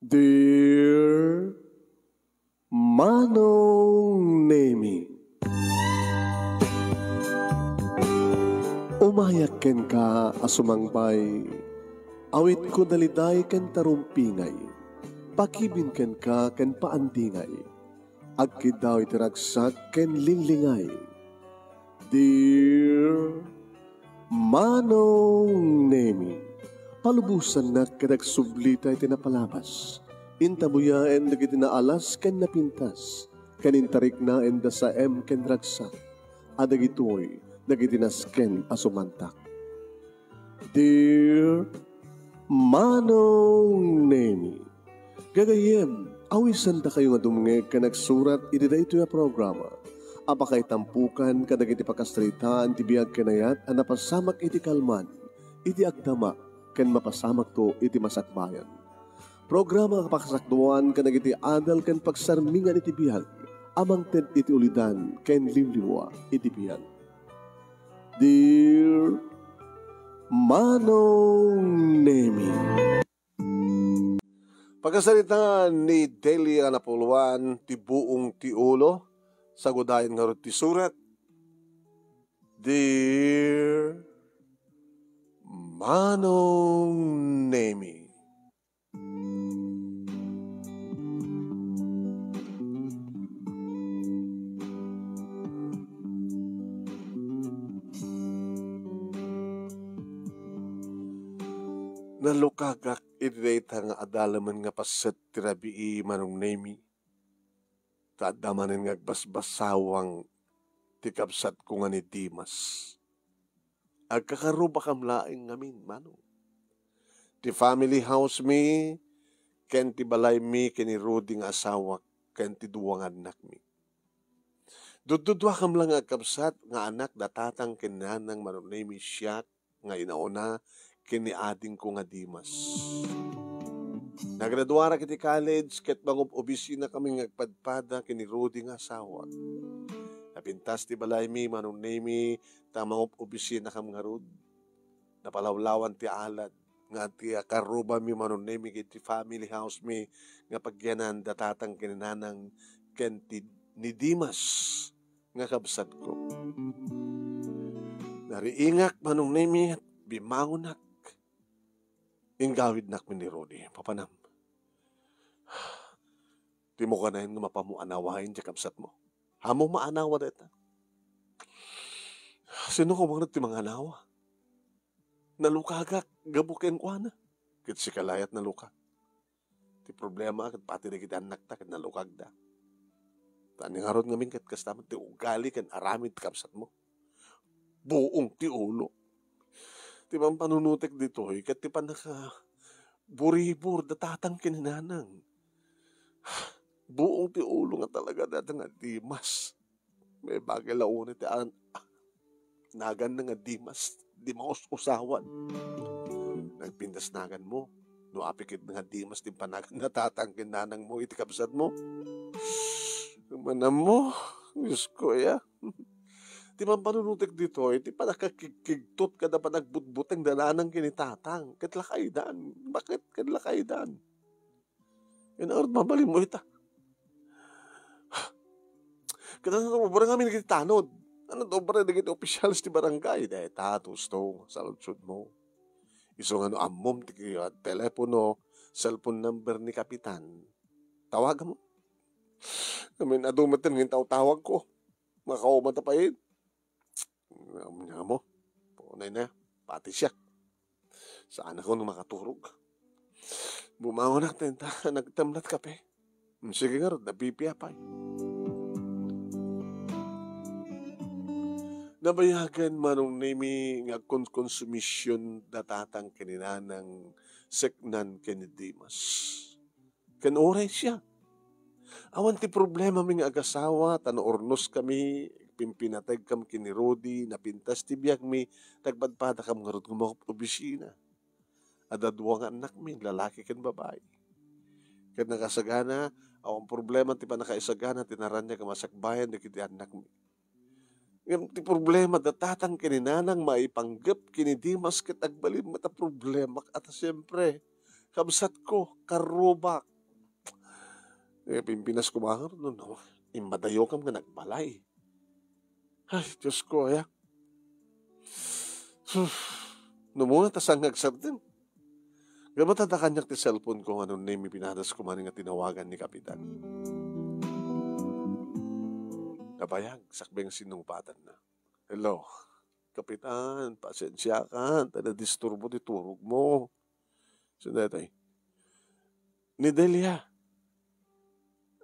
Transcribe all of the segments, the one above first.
Dear Manong Nemi, umayak ken ka asumangpay, awit ko daliday ken tarumpingay, pakibin ken ka ken paandingay, agkid daw itiragsak ken linglingay. Dear Manong Nemi, palubusan na kadagsublita iti napalabas. Intabuyaen dagiti naalas ken napintas. Kanintarik na enda sa ken ragsak. Adagitoy dagiti nasken asumantak. Dear Manong Nemi, gagayem, awisan da kayo nga dumngeg ka nagsurat iti daytoy a programa. Apakay tampukan kadagiti pakastritaan ti biag kenayat a napasamak iti kalman, iti agdama ken mapasamak to iti masakbayan. Programa kapakasakduan kadagiti adal ken pagsarmingan iti biag, amang ted iti ulidan ken limliwa iti biag. Dear Manong Nemi, pagkasalita ni Delia Napuluan ti buong ti ulo sa gudayan nga ti surat. Dear Manong Nemi, nalukagak idreta nga adalaman nga paset tirabii Manong Nemi. Tadamanin nga agbasbasawang tikabsat ko nga ni Dimas. Agkakaruba kamlaing ngamin, Manong. Ti family house mi, ken ti balay mi, ken ni Rudy nga asawa, ken ti duwang anak mi. Dududwa kam lang agkabsat nga anak datatang kinanang Manong Nemi siya nga inauna ken ni ading ko nga Dimas. Nagraduara kiti college, ket bangop obisina kami ngagpadpada kini Rudy nga asawa. Napintas ti balay mi Manong Nemi, tamangop obisina kam nga Rud. Napalawlawan ti alad, nga ti akaruba mi Manong Nemi kiti family house mi, nga pagyanan datatang kininanang ken ti ni Dimas nga kabsat ko. Nariingak Manong Nemi, bimangonak. Ingawid nak mi ni Rudy, papanam. Di mo ka na yun nga mapamuanawain di kapsat mo. Hamong maanawa dito. Sino ko mga ti mga anawa? Nalukagak, gabukin ko na. Kit si kalayat nalukag. Ti problema, kat pati na kita anak ta, kat nalukag da. Tani nga ron ngamin kat kastaman ti ugali, kat aramid kapsat mo. Buong ti ulo. Ti bang panunutik dito, kat ti panaka buribur, datatang kininanang. Buong ti ulo nga talaga datang nga Dimas. May bagay launit ti nagan na nga Dimas, di maus usawan. Nagpindas nagan mo, no apikit nga Dimas, di panagan natatang kininanang mo, iti kabsat mo. Manam mo, Diyos ko ya. Di man panunutik dito, iti pa nakakigtot ka na pa nagbutbuteng dalanang kinitatang. Katlakaidan. Bakit katlakaidan? Yan ang mabalin mo ita. Kaya na ito, barang kami nagkitanod. Ano ito, barang nagkita officials di barangay. Dahil tatos to, sa lutsod mo. Isong ano, amom, telepono, cellphone number ni Kapitan. Tawagan mo. Kami na dumating yung tawag ko. Makauman tapayin. Nga mo, punay na, pati siya. Saan ako nung makaturog? Bumangon natin, nagtamlat kape. Sige nga rin, napipiyapay. Nabayagan Manong Nemi nga konsumisyon datatang kininanang seknan ken Dimas. Ken oray siya. Awan ti problema ming agasawa, tanuornos kami, pimpinatag kam kini Rudy, napintas ti biag mi, tagpadpada kam nga ron gumakop obisina. Adadwa nga anak mi, lalaki ken babae. Ken nakasagana, awang problema ti panakaisagana, tinaranya kamasakbayan, di kiti anak mi. Yung ti problema, datatang kininanang maipanggap, kini Dimas ket agbalin mata problema, at siyempre, kabsat ko, karubak, Pimpinas ko mahar nun. No? Imbadayo kam nga nagbalay. Ay, Diyos ko, ya. Numuna tasang nagsartin. Gamata ta kanyak ti cellphone ko anong name pinadas ko man nga tinawagan ni Kapitan. Nabayag, sakbeng sinungpatan na. Hello, Kapitan, pasensya ka, tada-disturbo ti turog mo. Sundatay, ni Delia,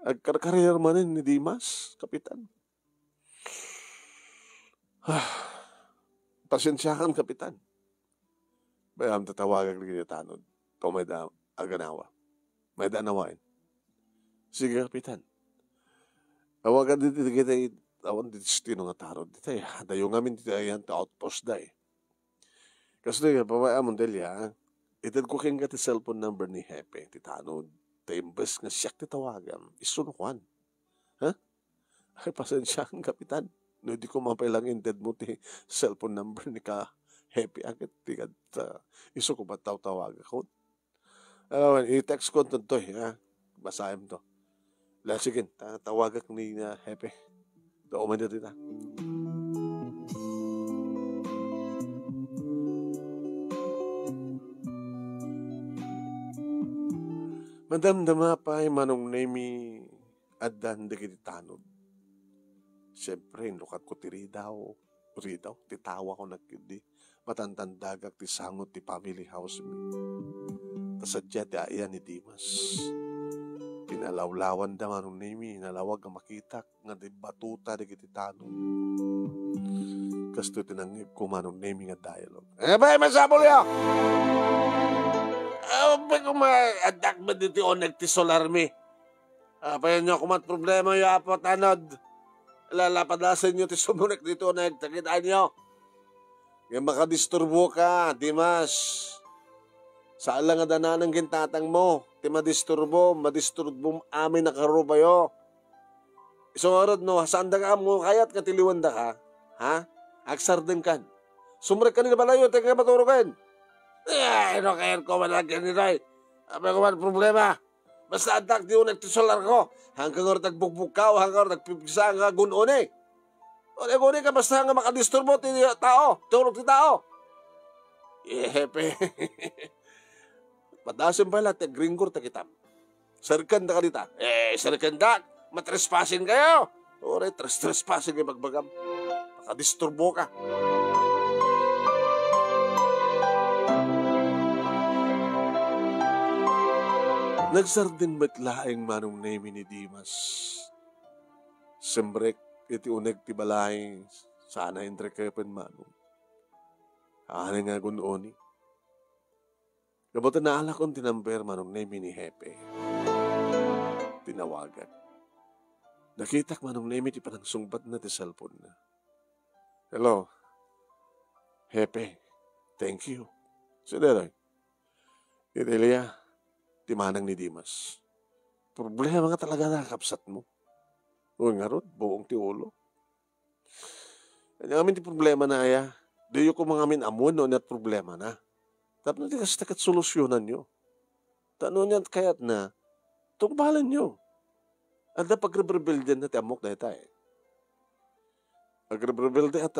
agkarkaryer manin ni Dimas, Kapitan. Pasensya kan, Kapitan. Bayam tatawagan lagi ni Tanod. Kau may da aganawa. May da anawain. Sige, Kapitan. Awagan dito kita awan destino nga tarod dito. Dayo ngamin dito ayan ta outpost da eh. Kasi nga, pamayamon Delia, itad ko king ti cellphone number ni Hepe, ti Tanod. Ta imbes nga siyak ti tawagan. Isunukuan. Ha? Ay, pasensya kan, Kapitan. No, di ko mapailang inted mo ti cellphone number ni ka Hepe. Agad, tigad, iso ko ba tawag ako? I-text ko ito ha? Basahin to. Sige, tawagak ni Hepe. Dauman na rin ha. Madamdama pa ay manong nemi adan da kiti Tanod. Siyempre, nukat ko tiridaw, titawa ko nagkindi. Matantandagak ti sangot ti family house mi. Kasadya ti ayan ni Dimas. Pinalawlawan da manong nemi, nalawag nga makitak, nga di batuta di kiti Tanod. Kasto tinangip ko manong nemi nga dialogue. Ba, masabol yo! Ba ko ma-adak ba dito o nagtisolar mi? Payan nyo kumat problema yo apo Tanod. Lalapadasan nyo ti sumunik dito o nagtakitaan nyo. Yung makadisturbo ka, Dimas. Saan lang nga dananang gintatang mo? Ti madisturbo amin nakarubayo. Isungarod no, saan da ka mo kayat katiliwan da ka? Ha? Aksarden kan. Sumrek ka nila balayo, teka maturukan. No kayan ko malagyan nito eh. Apa ko man problema. Basta adak di unak ti solar ko. Hanggang oras nagbugbugkaw, hanggang oras nagpipisa nga gunon eh. O guni ka basta nga makadisturbo ti tao, tulog ti tao. Hepe. Padasin pala, gringor ta kitam. Sarkan da ka dita. Sarkan da, matrespasin kayo. Ore, trespasin kayo magbagam. Makadisturbo ka. Nagsardin matlaing manong nemi ni Dimas. Sembrek iti uneg ti balay sana entre kepen manong. Ano nga gunoni. Gabutan na alak kong tinamper manong nemi ni Hepe. Tinawagan. Nakitak manong nemi ti panangsungbat na ti cellphone na. Hello. Hepe. Thank you. Sineroy. Idelia. Timanang ni Dimas. Problema nga talaga nakapsat mo. O nga ron, buong ti ulo. Kanya kami ti problema na aya. Diyo ko mga amin amon no net problema na. Tapos natin kasi takat solusyonan nyo. Tanong niyan kayat na, tungbalan nyo. At na pag-rebuild din natin amok na ita eh. Pag-rebuild din at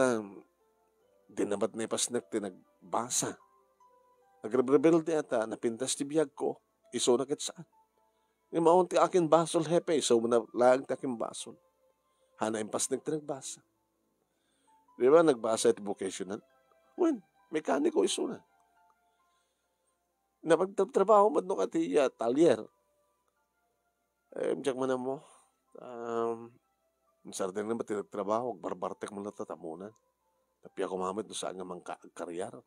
dinabat na ipasnak tinagbasa. Pag-rebuild din at napintas ti biyag ko. Iso na kit saan. Yung maunti akin basol, Hepe. Iso mo na lang ti akin basol. Hana impas nagbasa. Di ba nagbasa iti vocational? When, mekaniko iso na. Napagtrabaho man no kati talyer. Diyak man na mo. Sardin na ba tinagtrabaho? Barbartek mo na tatamunan. Tapi ako mamit no saan nga mangkaryar.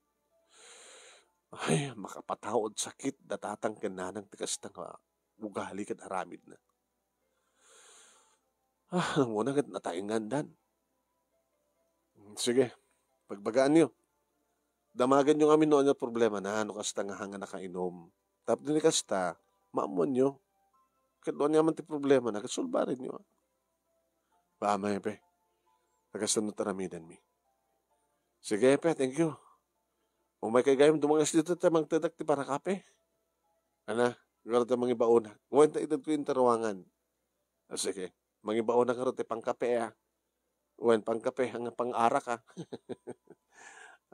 Ay, makapataod sakit, datatang kananang tikas na ugali kat aramid na. Muna kat nataingan dan. Sige, pagbagaan nyo. Damagan nyo kami noon yung problema na ano kasta nga hanga nakainom. Tapos din kasta, maamuan nyo. Kat doon naman ti problema na, kasulbarin nyo. Paamay, pe. Nagkasta no taramidan mi. Sige, pe, thank you. O may kagayam dumangas dito tamang tadak ti para kape. Ana, gano'n tamang ibauna. Kuwenta itad ko yung tarawangan. Sige, mangibaon na karon ti pangkape Wen pangkape hanggang pang-ara ka.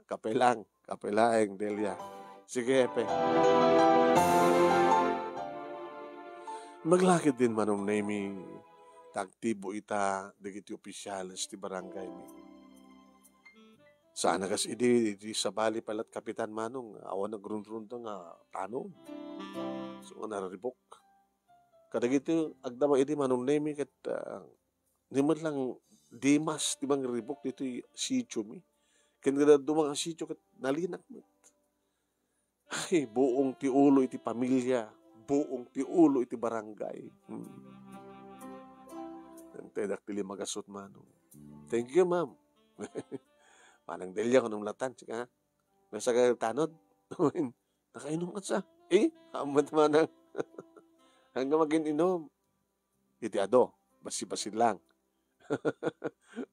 Kape laeng Delia. Sige, Epe. Maglakid din manong naming taktibo ita dagiti opisyalis ti barangay mi. Sana kas idi sa bali palat kapitan manong awan nagrunrun nga panon. So nga nararibok. Kadagiti agdama idi manong nami kat di man lang Dimas di bang ribok dito sityo mi. Kaya dumang sityo kat nalinak mo. Ay, buong ti ulo iti pamilya, buong ti ulo iti barangay. Ang tedak tili magasot manong. Thank you, ma'am. Manang Delia ko nung latan, sika ha? Nasa tanod. Nakainom ka sa. Amat manang. Hanggang mag-inom. Iti ado, basi-basi lang.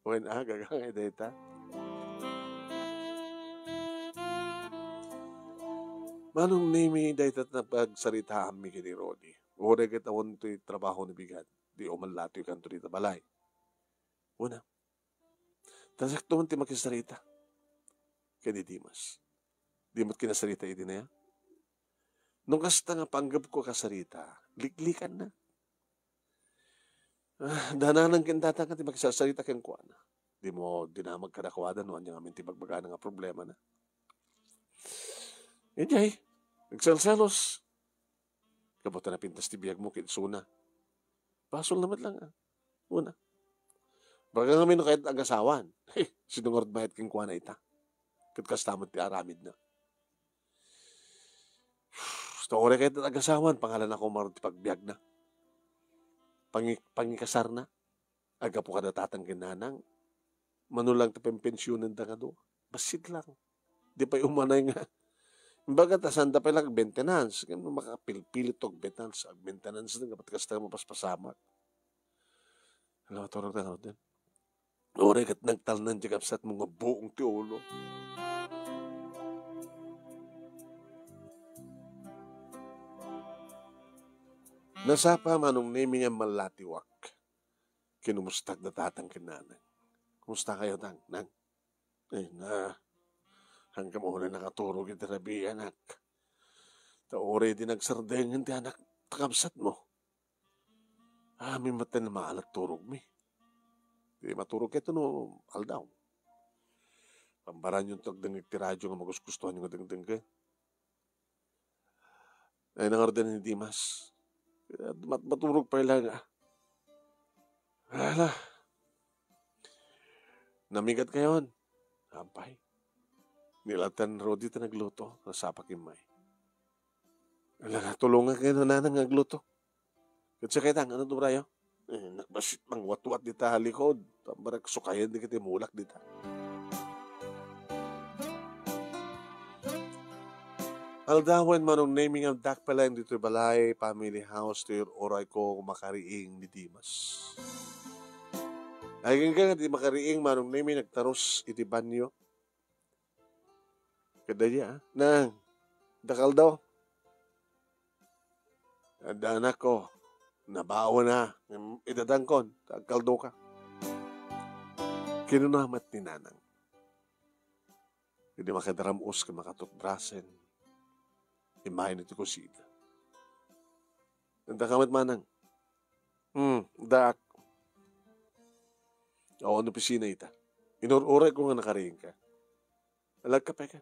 Wen gagangay data. Manong nimi daytat na pagsarita mi kini Rodi. Ore kita wonto trabaho ni bigat. Di umalati kanto dito balay. Una. Tasakto man ti makisarita. Kani Dimas. Di mo't kinasarita iti na ya. Nung kasta nga panggap ko kasarita, liklikan na. Dananang kintata ka ti makisasarita ken kuan. Di mo dinamag kadakwadan no anya ngamin ti bagbaga nga problema na. Enjay, nagsalsalos. Kabuta na pintas ti biyag mo kitsuna. Pasol naman lang Una. Baga ngamin no kahit agasawan. Sinungord bayat king kuan na ita. Kat kastamot ti aramid na. Ore kahit agasawan, pangalan ako marot ti pagbiag na. Pangikasar na. Aga po kada tatang kinanang. Manulang ti pempensyonan da nga do. Basit lang. Di pa umanay nga. Imbaga tasanda pa lang maintenance. Kaya makapilpilit og maintenance na kapag kasta mo paspasamak. Alam mo, torog na din. Ore kat nagtalnan di kapsat mga buong ti ulo. Nasapa manong naming ang malatiwak. Kinumustag na tatang kinanang. Kumusta kayo, tang? Nang? Hanggang mo na nakaturog iti rabi, anak. Taore din nagsardengan ti anak. Takabsat mo. May mata na maalat turog mi. Di maturog ito no, aldaw. Pambaran yung tagdangig ti radyo nga magusgustuhan yung dangdang ka. Ay nangardan ni Dimas. Maturog pa lang Hala. Namigat kayon. Ampay. Nilatan Rodi ta nagluto. Nasapak imay. Hala, tulungan kayo na nanang nagluto. Kasi kayo tang, ano brayo? Nagbasit mang watwat dita halikod. Tambarak sukayan di kita mulak dita. Aldawan manong naming ang dak pala dito balay, family house, to your oray ko makariing ni Dimas. Ay nga di makariing manong naming nagtaros iti banyo. Kada niya, nang, dakal daw. Ada anak ko, nabawa na, idadangkon, kaldo ka. Kinunamat ni nanang. Hindi makadaramos ka makatutbrasen. Imahin iti kusina. Nanda kamat manang. Dak. Oo, ano pisina ita. Inururay ko nga nakariing ka. Alag ka pa ka.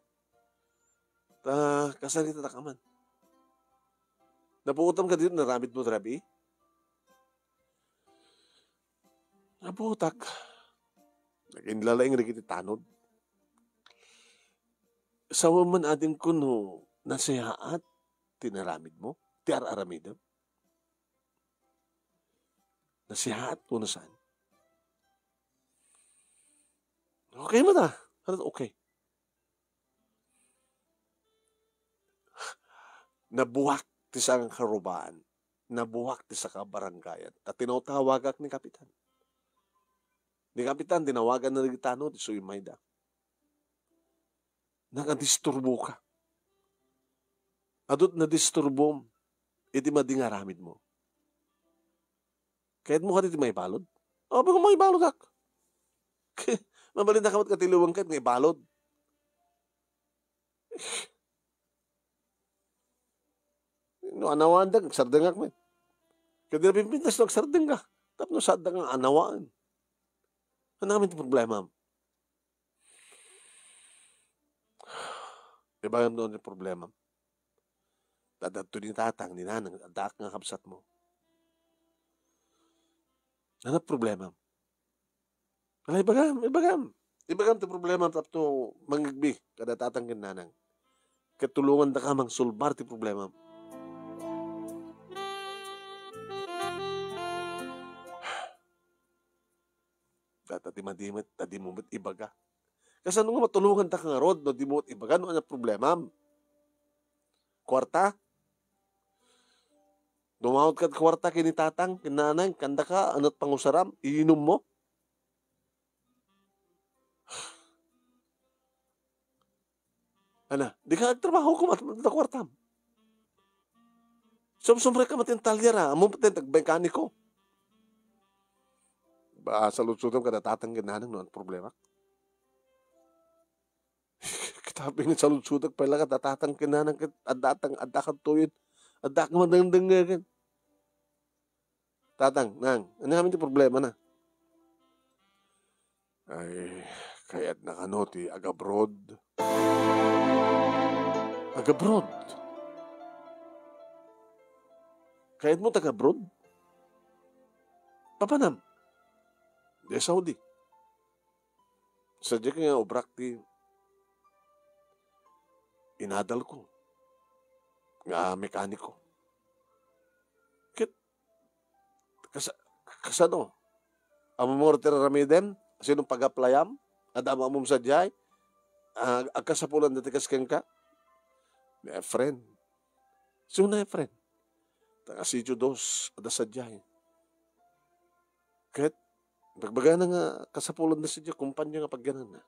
Kasalita na kaman. Nabuutam ka dito, naramid mo trabi? Nabuutak. Naginlalaing rin tanod. Sawa man ating kuno, nasihaat, tinaramid mo, tiar-aramid mo. Nasihaat mo na saan? Okay mo na. Okay. Nabuwak ti sa karubaan. Nabuwak ti sa kabarangayan. At tinawtawagak ni Kapitan. Ni Kapitan, tinawagan na rin tanod, so imayda. Nakadisturbo ka. Adot na disturbom, iti madingaramid mo. Kahit mo ka dito may balod. O, bago may balod ak. Mabalin na kamot katiluwang kahit may balod. No, anawaan dag, sardengak mo. Kaya di na pimpintas no, sardeng ka. Tapos no, sadang ang anawaan. Ano namin ito problema? Iba yung doon yung problema. Dadato ni tatang, ni nanang, adak nga kapsat mo. Ano problema? Wala, ibagam ito problema tapos mangigbi, kada tatang kinanang. Katulungan da ka mang sulbar ti problema. Tadimadimit, tadimumit ibaga. Kasi ano nga matulungan ta ka nga rod, no, di mo ibaga, no, ano problema? Kwarta? Dumawad ka kwarta kini tatang, kinanang, kanda ka, ano't pangusaram, iinom mo? Ana, di ka trabaho ko matanda kwartam. Sumsumre ka matintalya ra, amo patin tagmekaniko. Ba, sa lutsutom ka natatang ginanang no, ang problema. Kitabing sa lutsutom pala ka natatang ginanang, adatang tuyod, adak madangdangagan. Tatang, nang, ano namin yung problema na? Ay, kaya't nakanoti, agabrod. Agabrod. Kaya't mo taga-abroad? Papanam? Di Saudi. Sadya ka nga obrak ti inadal ko. Nga mekaniko. Kit, kasano? Amamorter ramiden? Sinong pag-aplayam? Adama mong sadyay? Agkasapulan na tikas keng ka? Friend. Sino na friend? Taka sityo dos, ada sadyay. Kahit, bagbaga na nga kasapulan na sadya, kumpanya nga pagganan na.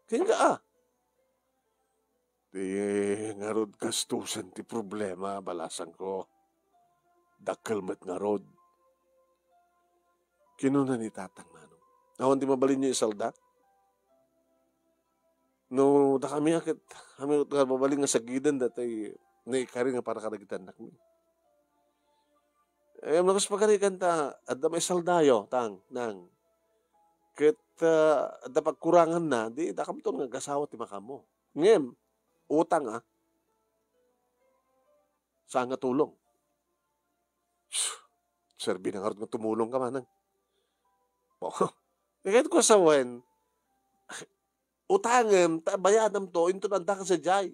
Kaya nga Di nga rod kastusan ti problema, balasan ko. Dakkel met nga rod. Kinuna ni tatang manong. Awan di mabalin niyo isalda? No, da kami akit, kami mabaling nga sagidan datay naikari nga para karagitan na kami. Nakas pagkarikan ta, at may saldayo, nang. Kit, da pagkurangan na, di, da kami nga gasawa ti makamo. Ngayon, utang saan nga tulong? Serbi na nga nga tumulong ka manang. Kahit ko sawen, utangem, bayadam to, into nanda ka sa jay.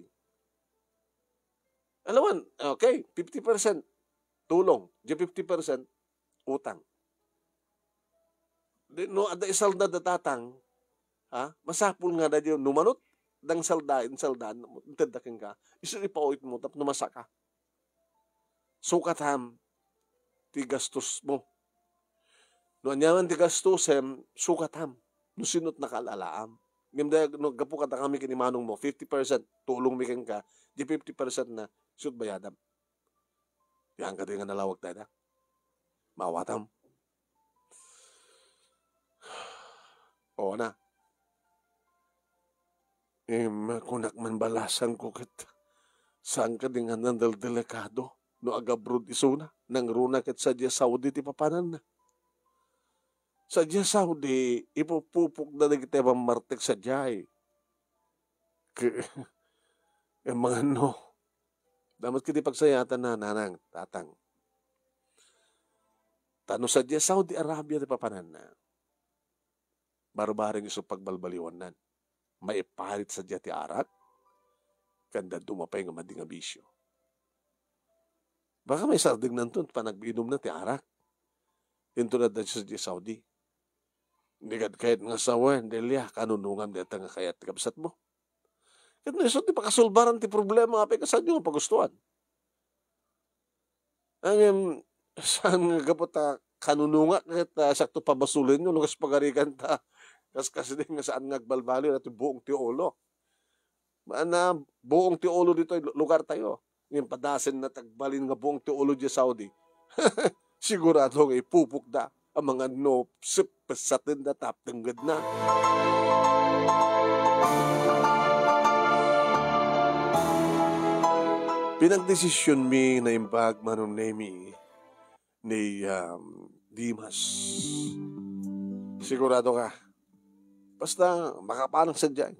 Alawan, okay, 50% tulong, di 50% utang. No, ada isalda datatang, masapul nga da diyo, numanot, dang saldain, tadaking ka, iso ipawit mo, tap numasa ka. Sukatam, ti gastos mo. No, anyaman ti gastusem, sukatam, no sinot nakalalaam. No, gapu kata kami kinimanong mo, 50% tulong mikin ka, di 50% na, sut bayadam. Yan ka din nga nalawag tayo na. Mawatam. Oo na. Kunak man balasan ko kat saan ka din nga nandal-delikado no agabrod isuna nang runa kat sadya Saudi ti papanan na. Sadya Saudi ipupupok na nagita mamartek sadyay. Mga no. Damat kiti pagsayatan na nanang tatang. Tano sadya Saudi Arabia ti papanan na. Barbaring iso pagbalbaliwan nan. Maiparit sadya ti arak. Kanda dumapay nga madi nga bisyo. Baka may sarding nantun panagbinom na ti arak. Ito na dyan sa Saudi. Hindi kahit nga sawan, Delia, kanunungan dito nga kayat kabsat mo. Kahit na iso, di pakasulbaran ti problema, apay kasad yung pagustuhan. Ang saan nga kapot kanununga, kahit sakto pabasulin nyo, nung pagarikan ta, kasi din nga saan nga agbalbali natin buong tiolo. Buong tiolo dito, lugar tayo. Ngayon padasin na tagbalin nga buong teology Saudi, Sigurado nga ipupukda ang mga no pasatin na taptanggad na. Pinagdesisyon mi na imbag manon nemi ni Dimas. Sigurado ka. Basta makapanang sadya.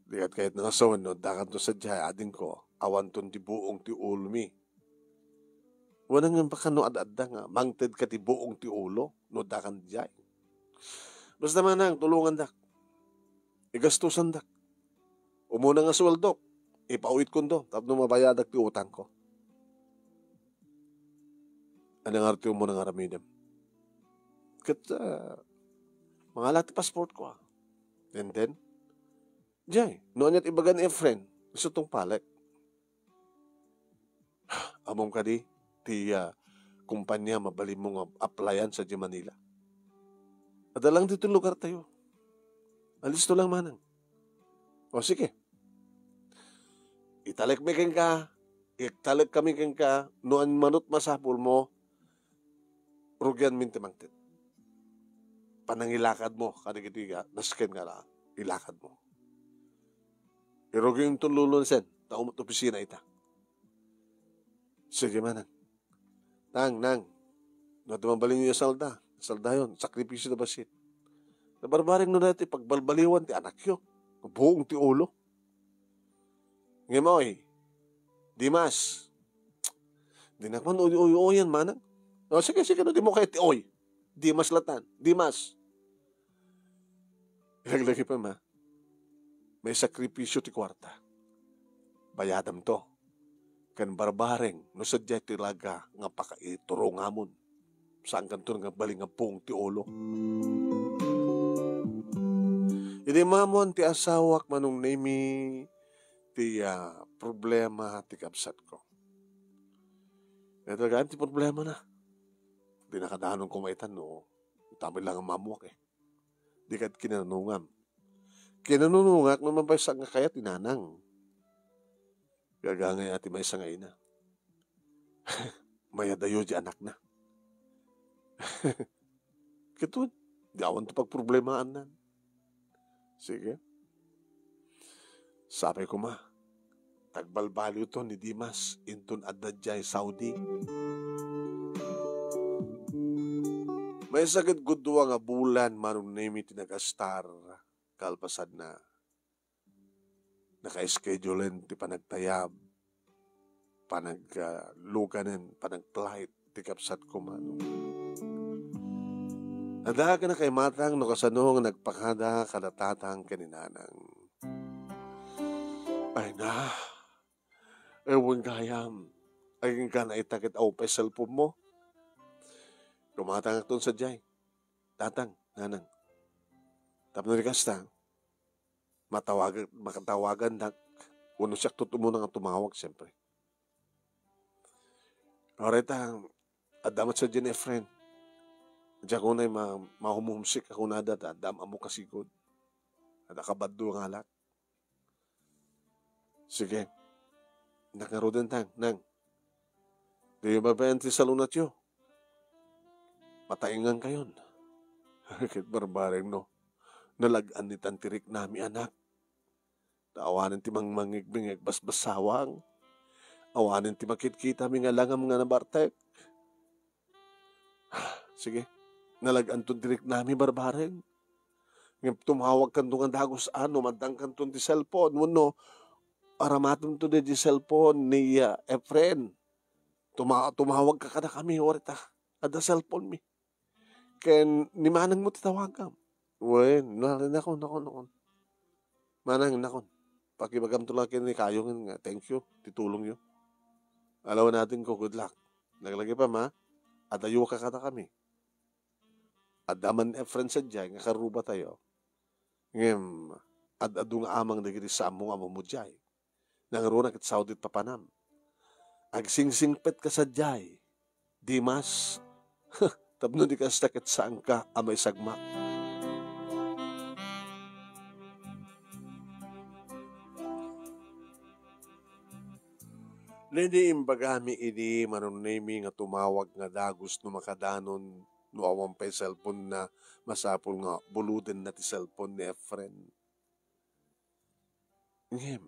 Dikat kahit nga sa no, dakan to sadya, adin ko, awan ton ti buong ti ulo mi. Wala nga baka no ad-adda nga, mangted ka ti buong ti ulo, no dakan diyay. Basta manang, tulungan dak. Igastusan dak. Umuna nga sweldo, ipauwit ko do, tapos mabayadag ti utang ko. Anong arti mo nang aramidem? Mga lati passport ko. And then, jay, noon yat ibagan friend, gusto tong palek. Among ka di, ti kumpanya mabali mong applyan sa di Manila. Adalang dito lugar tayo. Alis to lang manang. O sige. Italik mi ka, italik kami ka, noon manut masapul mo, rugyan mintimangtit. Panangilakad mo, kanigitiga, nasken nga lang, ilakad mo. Irugyan yung tululun sen, taumot opisina ita. Sige manang. Nang, natumambalin niyo salda yun, sakripisyo na basit. Nabarbaring no natin, pagbalbaliwan ti anak yun, buong ti ulo. Ngayon Dimas, di nakman uy yan manang. O sige, no, di mo kahit ti oy. Dimas latan, Dimas. Ilaglagi pa ma, may sakripisyo ti kwarta. Bayadam to. Kan barbareng, no sadya tilaga nga pakaituro nga mon. Saan kanto nga baling nga pong ti ulo. Hindi mamon ti asawak manong nemi ti problema ti kapsat ko. Ito gaan ti problema na. Di nakadahanon kumaitan no. Tama lang ang mamuak eh. Di kat kinanungam. Kinanungak naman pa sa nga kaya tinanang. Gagangay ati may sangay na. May adayo di anak na. Kitun, di awan to pagproblemahan na. Sige. Sabi ko ma, tagbalbalyo to ni Dimas intun adadjay Saudi. May sakit gudwa nga bulan manong nemi tinagastar kalpasad na. Naka-schedulein ti panagtayab, panagluganen, panagplight, ti kapsat ko manong. Ada ka na kay matang no kasanong nagpakada kadatatang kaninanang. Ay na, ewan gayam, ay ka na itakit au pa cellphone mo. Kumatang akton sa jay, tatang, nanang. Tapos na rikasta, makatawagan na, uno siya tutumo na nga tumawag, siyempre. Oreta, adamat sa dyan friend. Diyan ko na mahumumsik ako na data, adam amo kasigod. At akabado nga alak. Sige, nakaroon tang, nang. Di ba ba yung salunat yun? Mataingan kayon. Kit barbareng no. Nalagaan ni tantirik nami anak. Taawanan ti mangmangig-bingig basbasawang. Awanin ti makit-kita mi nga langam nga nabartek. Sige, nalagaan to direk nami barbareng. Ngayon tumawag kan nga dagos ano, madang kan ti cellphone mo no. Aramaton to di cellphone ni Efren. Tumawag ka kada kami, orita. Ada cellphone mi. Ken ni manang mo titawagam. Wen, nakon. Manang nakon. Pakibagam to lang ni kayo nga, thank you, titulong yun. Alaw natin ko, good luck. Naglagay pa ma, adayo ka kada kami. Adaman friend sa dyan, nga karuba tayo. Ngayon, adadong amang nagiri sa among mo dyan. Nangaroon na kit Saudi papanam. Agsingsingpet ka sa dyan. Dimas, tapno di ka sakit saan ka amay sagma. Leni imbagami ini manunemi nga tumawag nga dagos no makadanon no awan pa'y cellphone na masapol nga buluden na ti cellphone ni Efren. Ngem,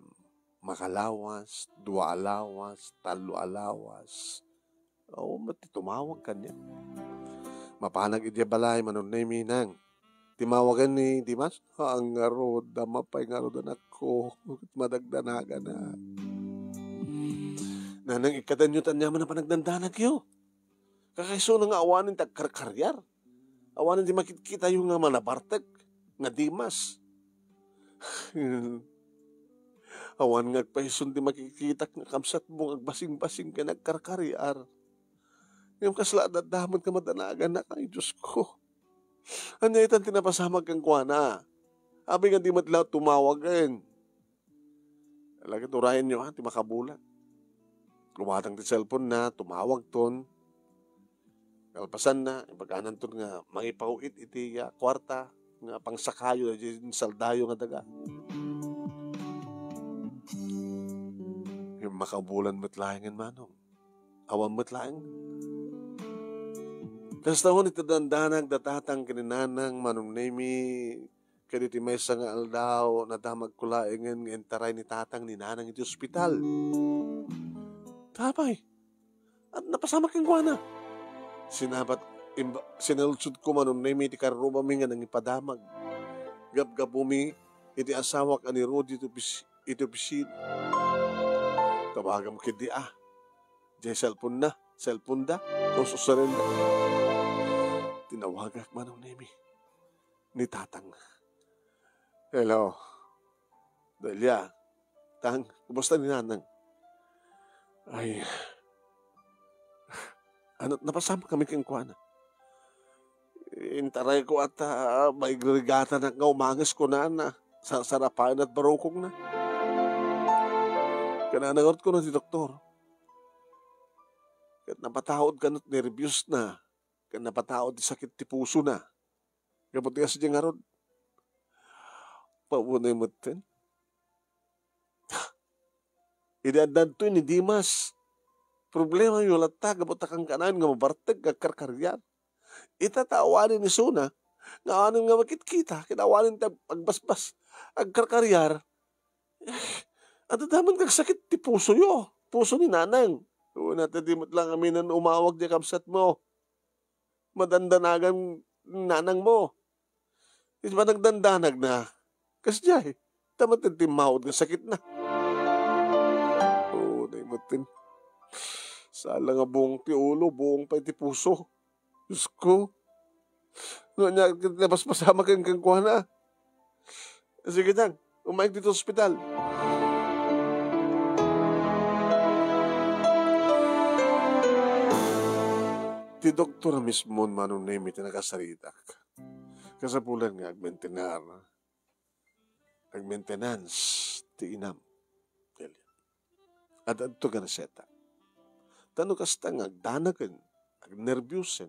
makalawas, dua alawas, talo alawas. O, mati tumawag kanya. Mapanag idya balay manunemi nang. Timawagan ni Dimas, ang ngaro, damapay ngaro dan ako, madagdanaga na. Nanang ikadanyutan niya man na panagdandanag yo. Kakaiso na nga awanin tagkarkaryar. Awanin di makikita yung nga manabartag, nga Dimas. Awan nga agpaison di makikita nga kamsat mong agbasing-basing ka nagkarkaryar. Yung kasla damon ka madanagan na kay Diyos ko. Anya itan tinapasamag kang kuana. Abi nga di matlaw tumawagan. Lagi turayan nyo ha, di makabulan. Lumatang ti cellphone na, tumawag ton. Kalpasan na, ibaganan ton nga, mangipauit iti kwarta, nga pangsakayo, yung saldayo nga daga. Yung makabulan matlayangan manong. Awan matlayang. Kas taon ito dandanag datatang kininanang manong nemi, kaditi may nga aldaw na damag kulaingan nga entaray ni tatang ni nanang iti ospital. Tapay, at napasama kang kuwana. Sinabat, sinalutsud ko manong nemi iti karumami nga nang ipadamag. Gabgabumi, iti asawak ani Rodi iti opisin. Tawagam kidi di cellphone na, cellphone da, kususarin na. Tinawagak manong nemi, ni tatang. Hello, Delia, tang, kumusta ni nanang? Ay, ano, napasama kami kang kuwana. Intaray ko at may grigata na nga umangas ko na sa sarapayan at barokong na. Kananagot ko na si doktor. Kat napataod ka na't nervyos na. Kat napataod di sakit ti puso na. Kaputi ka sa diyang arod. Paunay mo tin. Idadad to ni Dimas. Problema yung latag, kaputakang kanan nga mabartag, kakarkaryar. Itatawanin ni Suna, nga anong nga makikita, kinawanin tayo agbasbas, agkarkaryar. At daman kag sakit ti puso yo, puso ni nanang. Una, tadimot lang kami nan umawag di kamsat mo. Madandanagan nanang mo. Di ba nagdandanag na? Kasi diya tamat ng timawad ng sakit na. Oo, naimutin. Sala nga buong ti ulo, buong pa ti puso. Diyos ko. Noon niya, labas pasama kang kuha na. Sige lang, umayag dito sa ospital. Ti doktor mismo manong name iti nakasaritak. Kasapulan nga agmaintenance ti inam. At ito ka naseta. Tano kasta nga agdanagan, agnervyusen.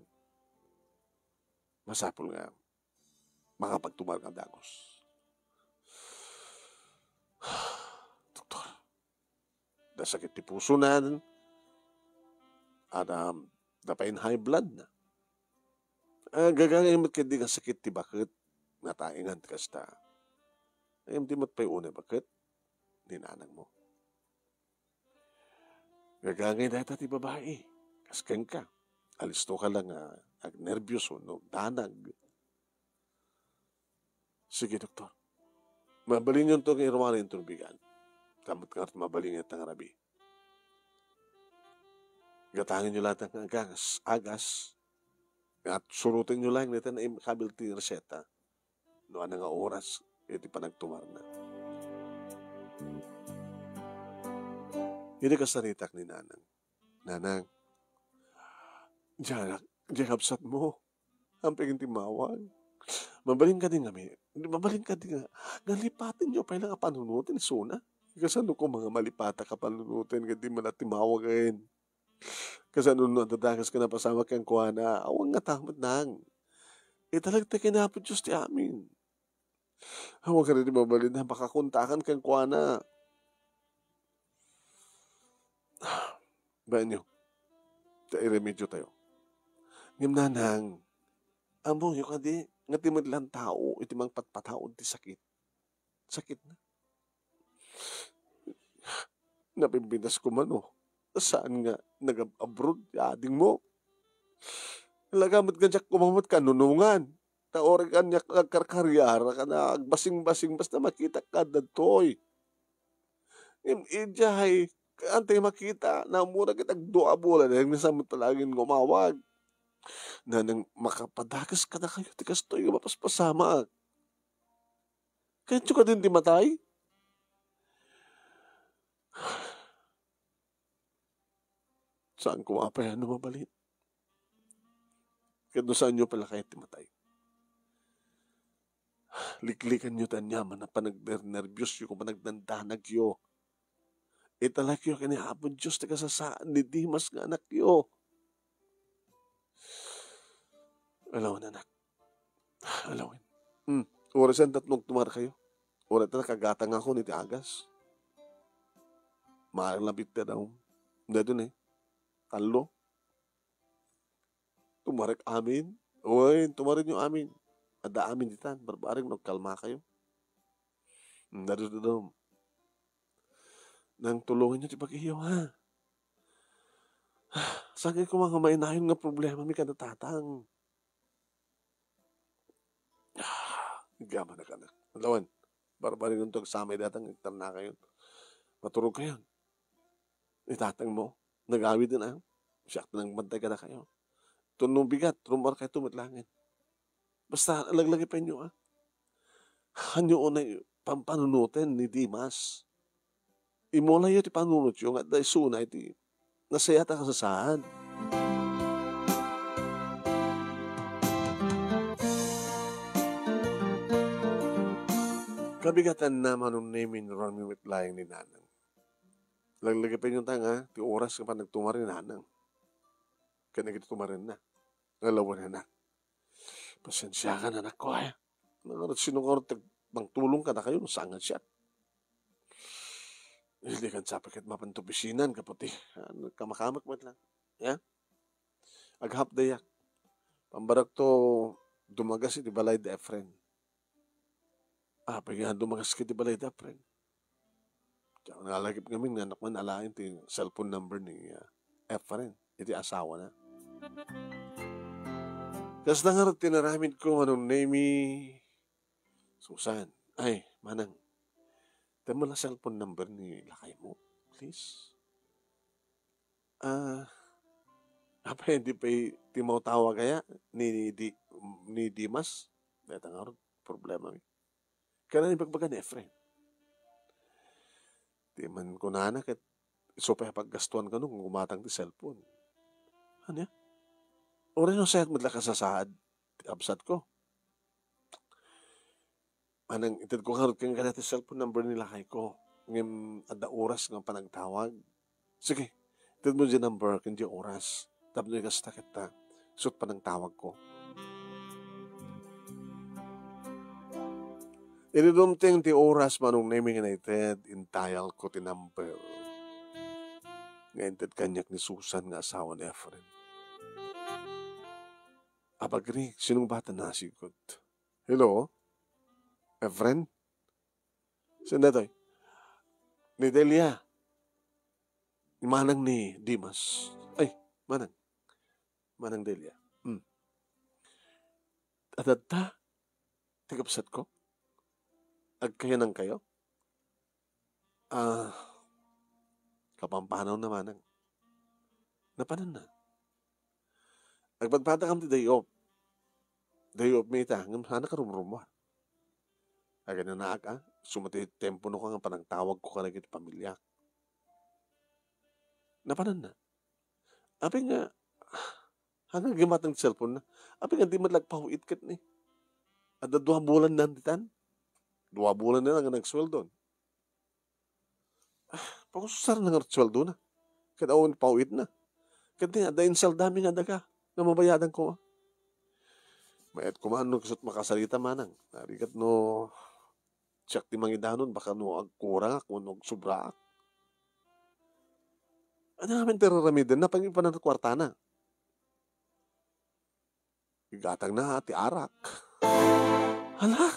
Masapol nga makapagtumar nga dagos. Doktor, dasakit ti puso na at dapain high blood na. Gagangin mo kadi nga sakit ti bakit nataingan kasta. Ayam ti matpay una bakit ninanang mo. Gagangin na ti babae. Kasken ka. Alisto ka lang ag-nervyos o no, danag. Sige, doktor. Mabalin yun itong irumana yung tunubigan. Kamot nga mabalin yung tangarabi. Gatangin nyo lahat ng agas. At surutin nyo lang nito na kabil ti reseta. Noon nga oras, iti panagtumar na. Hindi ka saritak ni nanang. Nanang, diyan kapsat mo. Ang pingin timawag. Mabalin ka din kami. Mabalin ka din nga. Nalipatin nyo pa ilang panunutin, Suna. Kasano ko mga malipata ka panunutin, hindi mo na timawagin. Kasano no, dadagas ka na pasama kang kuha na, awang nga tamat nang. Talagta kinapot Diyos ti amin. Awang ka rin mabalin na, makakuntakan kang kuha na. Ba inyo, ta iremedyo tayo. Ngem nanang, amo yung kadi, nga timid lang tao, iti mang patpataon ti sakit. Sakit na. Napimpinas ko man oh. Saan nga, nag-abroad, ading mo. Lagamot ka dyak kumamot kanunungan. Taori ka niya nagkarkaryara ka na, basing-basing, basta makita ka datoy. Idiyahay, antay makita, namura kita doa bola, dahil nasamot talagin ngumawag. Na nang makapadagas ka na kayo, tikas to yung mapaspasama. Kaya ka din di matay? Saan kumapay, ano mabalit? Kaya saan nyo pala kayo timatay? Liklikan nyo tanyaman na panagnervyos yung panagdandanag yo. Italak yo kanihapon Diyos na kasasaan ni Dimas nga anak yo. Alawan anak. Alawin. Orasan tatlong tumar kayo. Oras na kagatang ako ni Tiagas. Malapit na daw. Hindi dun eh. Talo. Tumarik amin. Uy, tumarin yung amin. Ada amin ditan. Barbaring nagkalma kayo. Dado. Nang tulungan nyo ti pag-iyo ha. Sagay ko mga mainayon nga problema mi kanatatang. Gama na ka na. Alawan. Barbaring nung samay datang. Iktan na kayo. Maturog kayo. Itatang mo. Nagawid din ang. Siyak na nang bantay ka na kayo. Tunong bigat. Rumar kayo tumatlangin. Basta alaglagi pa inyo ah. Hanyo unay pampanunutin ni Dimas. Imula yun ti panunut yung at dahi sunay ti nasayata ka sa saan. Kabigatan naman nung namin running with lying ni Nanang. Laglagi pa yung tanga, ti oras ka pa nagtumarin Nanang. Kaya nagito tumarin na. Ngalawan na. Pasensya ka na ko ay. Nangarot sinungarot bang tulong ka na kayo, sangan siya. Hindi kan sa paket mapantubisinan kapati. Kamakamak mat lang. Ya? Aghap dayak. Pambarak to dumagas iti balay da Efren. Pagyan dumagas ka iti balay da Efren. Kaya nalagip kami nga anak man alain ti cellphone number ni Efren. Iti asawa na. Tapos nangarot tinaramin ko anong name Susan. Ay, manang. Tama na cellphone number ni lakay mo, please. Hindi pa timaw-tawa kaya ni Dimas? Dito nga rin, problema mi. Kaya na ibagbaga ni Efren. Di man ko na anak at iso pa paggastuan ka nung umatang ti cellphone. Ano ya? O rin yung sayat madla ka sa saad, absat ko. Anang itid ko nga rin ka cellphone number nila kay ko. Ngayon, ada oras ng panagtawag. Sige, itid mo dyan number, hindi oras. Tapos yung kasta kita, suot pa ng tawag ko. Inidumting ti oras manong naming United, intayal ko ti number. Ngayon, itid kanyak ni Susan nga asawa ni Efren. Abagri, sinong bata nasigod? Hello? Efren? Saan to'y? Ni Delia. Manang ni Dimas. Ay, manang. Manang Delia. Adadta? Tigapsat ko? Agkaya nang kayo? Kapampanaw na manang. Napanan na. Agpadpata kam ti day off. Day off may ta. Ngam sana ka rumrumwa. Aga na naaka. Sumati tempo no ka nga panang tawag ko ka na kita pamilya. Napanan na. Api nga, hanggang gimatang cellphone na. Api nga di madlagpahuit kat ni. At 2 bulan na titan. 2 bulan na lang nagsweldo. Pagkusar na nga sweldo na. Kada awon pauit na. Kada da insel dami nga daga. Na mabayadan ko. Mayat ko man no kasot makasalita manang. Narigat no tsak ti mangidanon baka no agkurang ako no subra. Ano namin tiraramidin na pang ipanan kwartana. Igatang na ti arak. Hala,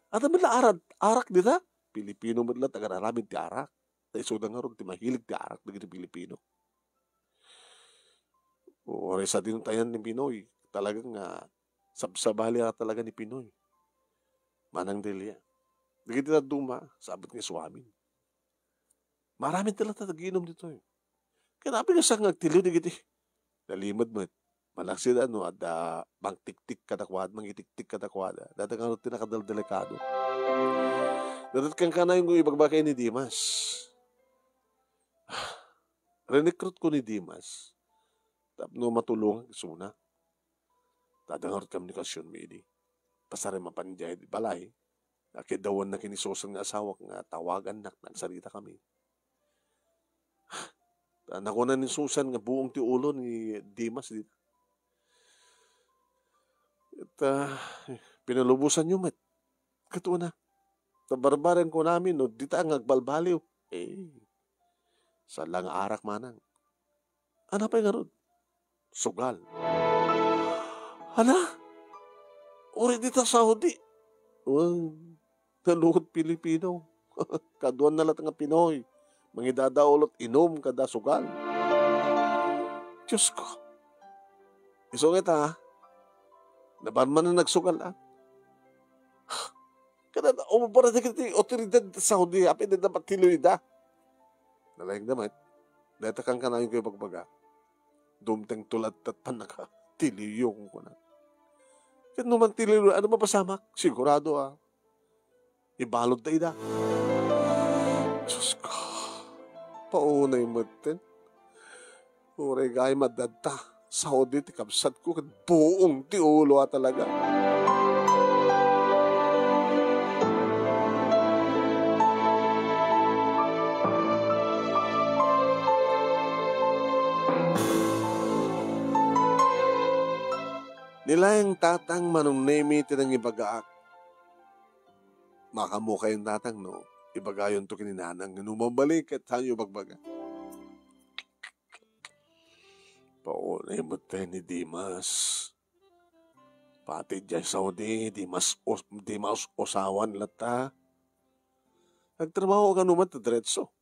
at la arak dita. Pilipino mo lang taga-raramid ti arak. Tayo nga ron ti mahilig ti arak na Pilipino. O sa dinutayan ni Pinoy, talagang sabsabali talaga ni Pinoy. Manang Delia. Dagiti na duma, sabot nga suwamin. Maraming talaga tagiinom dito eh. Kaya namin nga sa ngagtiliw digiti. Nalimod mo. Malaksid at mang tik-tik katakwad, mang itik-tik katakwad. Dati nga tinakadal-delikado. Dadat kang ka na yung ibagbakay ni Dimas. Renekrut ko ni Dimas. Tapno matulungan kisuna. Tadangarot komunikasyon mo ini. Pasari mapanjay di balay. Nakidawan na kinisosan nga asawa nga tawagan na nagsarita kami. Nakuha ni Susan nga buong ti ulo ni Dimas dito. At pinalubusan nyo mat. Katuwa na. Tabarbaran ko namin no, dita ang agbalbaliw. Sa lang arak manang. Ano pa yung garod? Sugal. Hala? Uri dito sa Saudi. Naluhod Pilipino. Kaduan na lahat nga Pinoy. Mangidadaulot inom kada sugal. Diyos ko. Isungit Naban man na nagsugal Kada umubara na kiti otoridad sa Saudi. Api na dapat tiluida. Nalayang damat. Data kang kanayon kayo pagbaga. Dumteng tulad at panaka. Tiliyong ko na. Kaya naman tiliyo. Ano mapasamak? Sigurado Ibalod na ida. Diyos ko. Paunay mo din. Uray gaya madadta. Saudi ti kapsat ko. Buong ti ulo talaga. Nilayang tatang manunemi tinang ibagaak. Makamukha yung tatang no. Ibagayon to kininanang numabalik at tayo bagbaga. Paunay mo tayo ni Dimas. Pati dyan Saudi, Dimas osawan lata. Nagtrabaho ka naman ta diretso.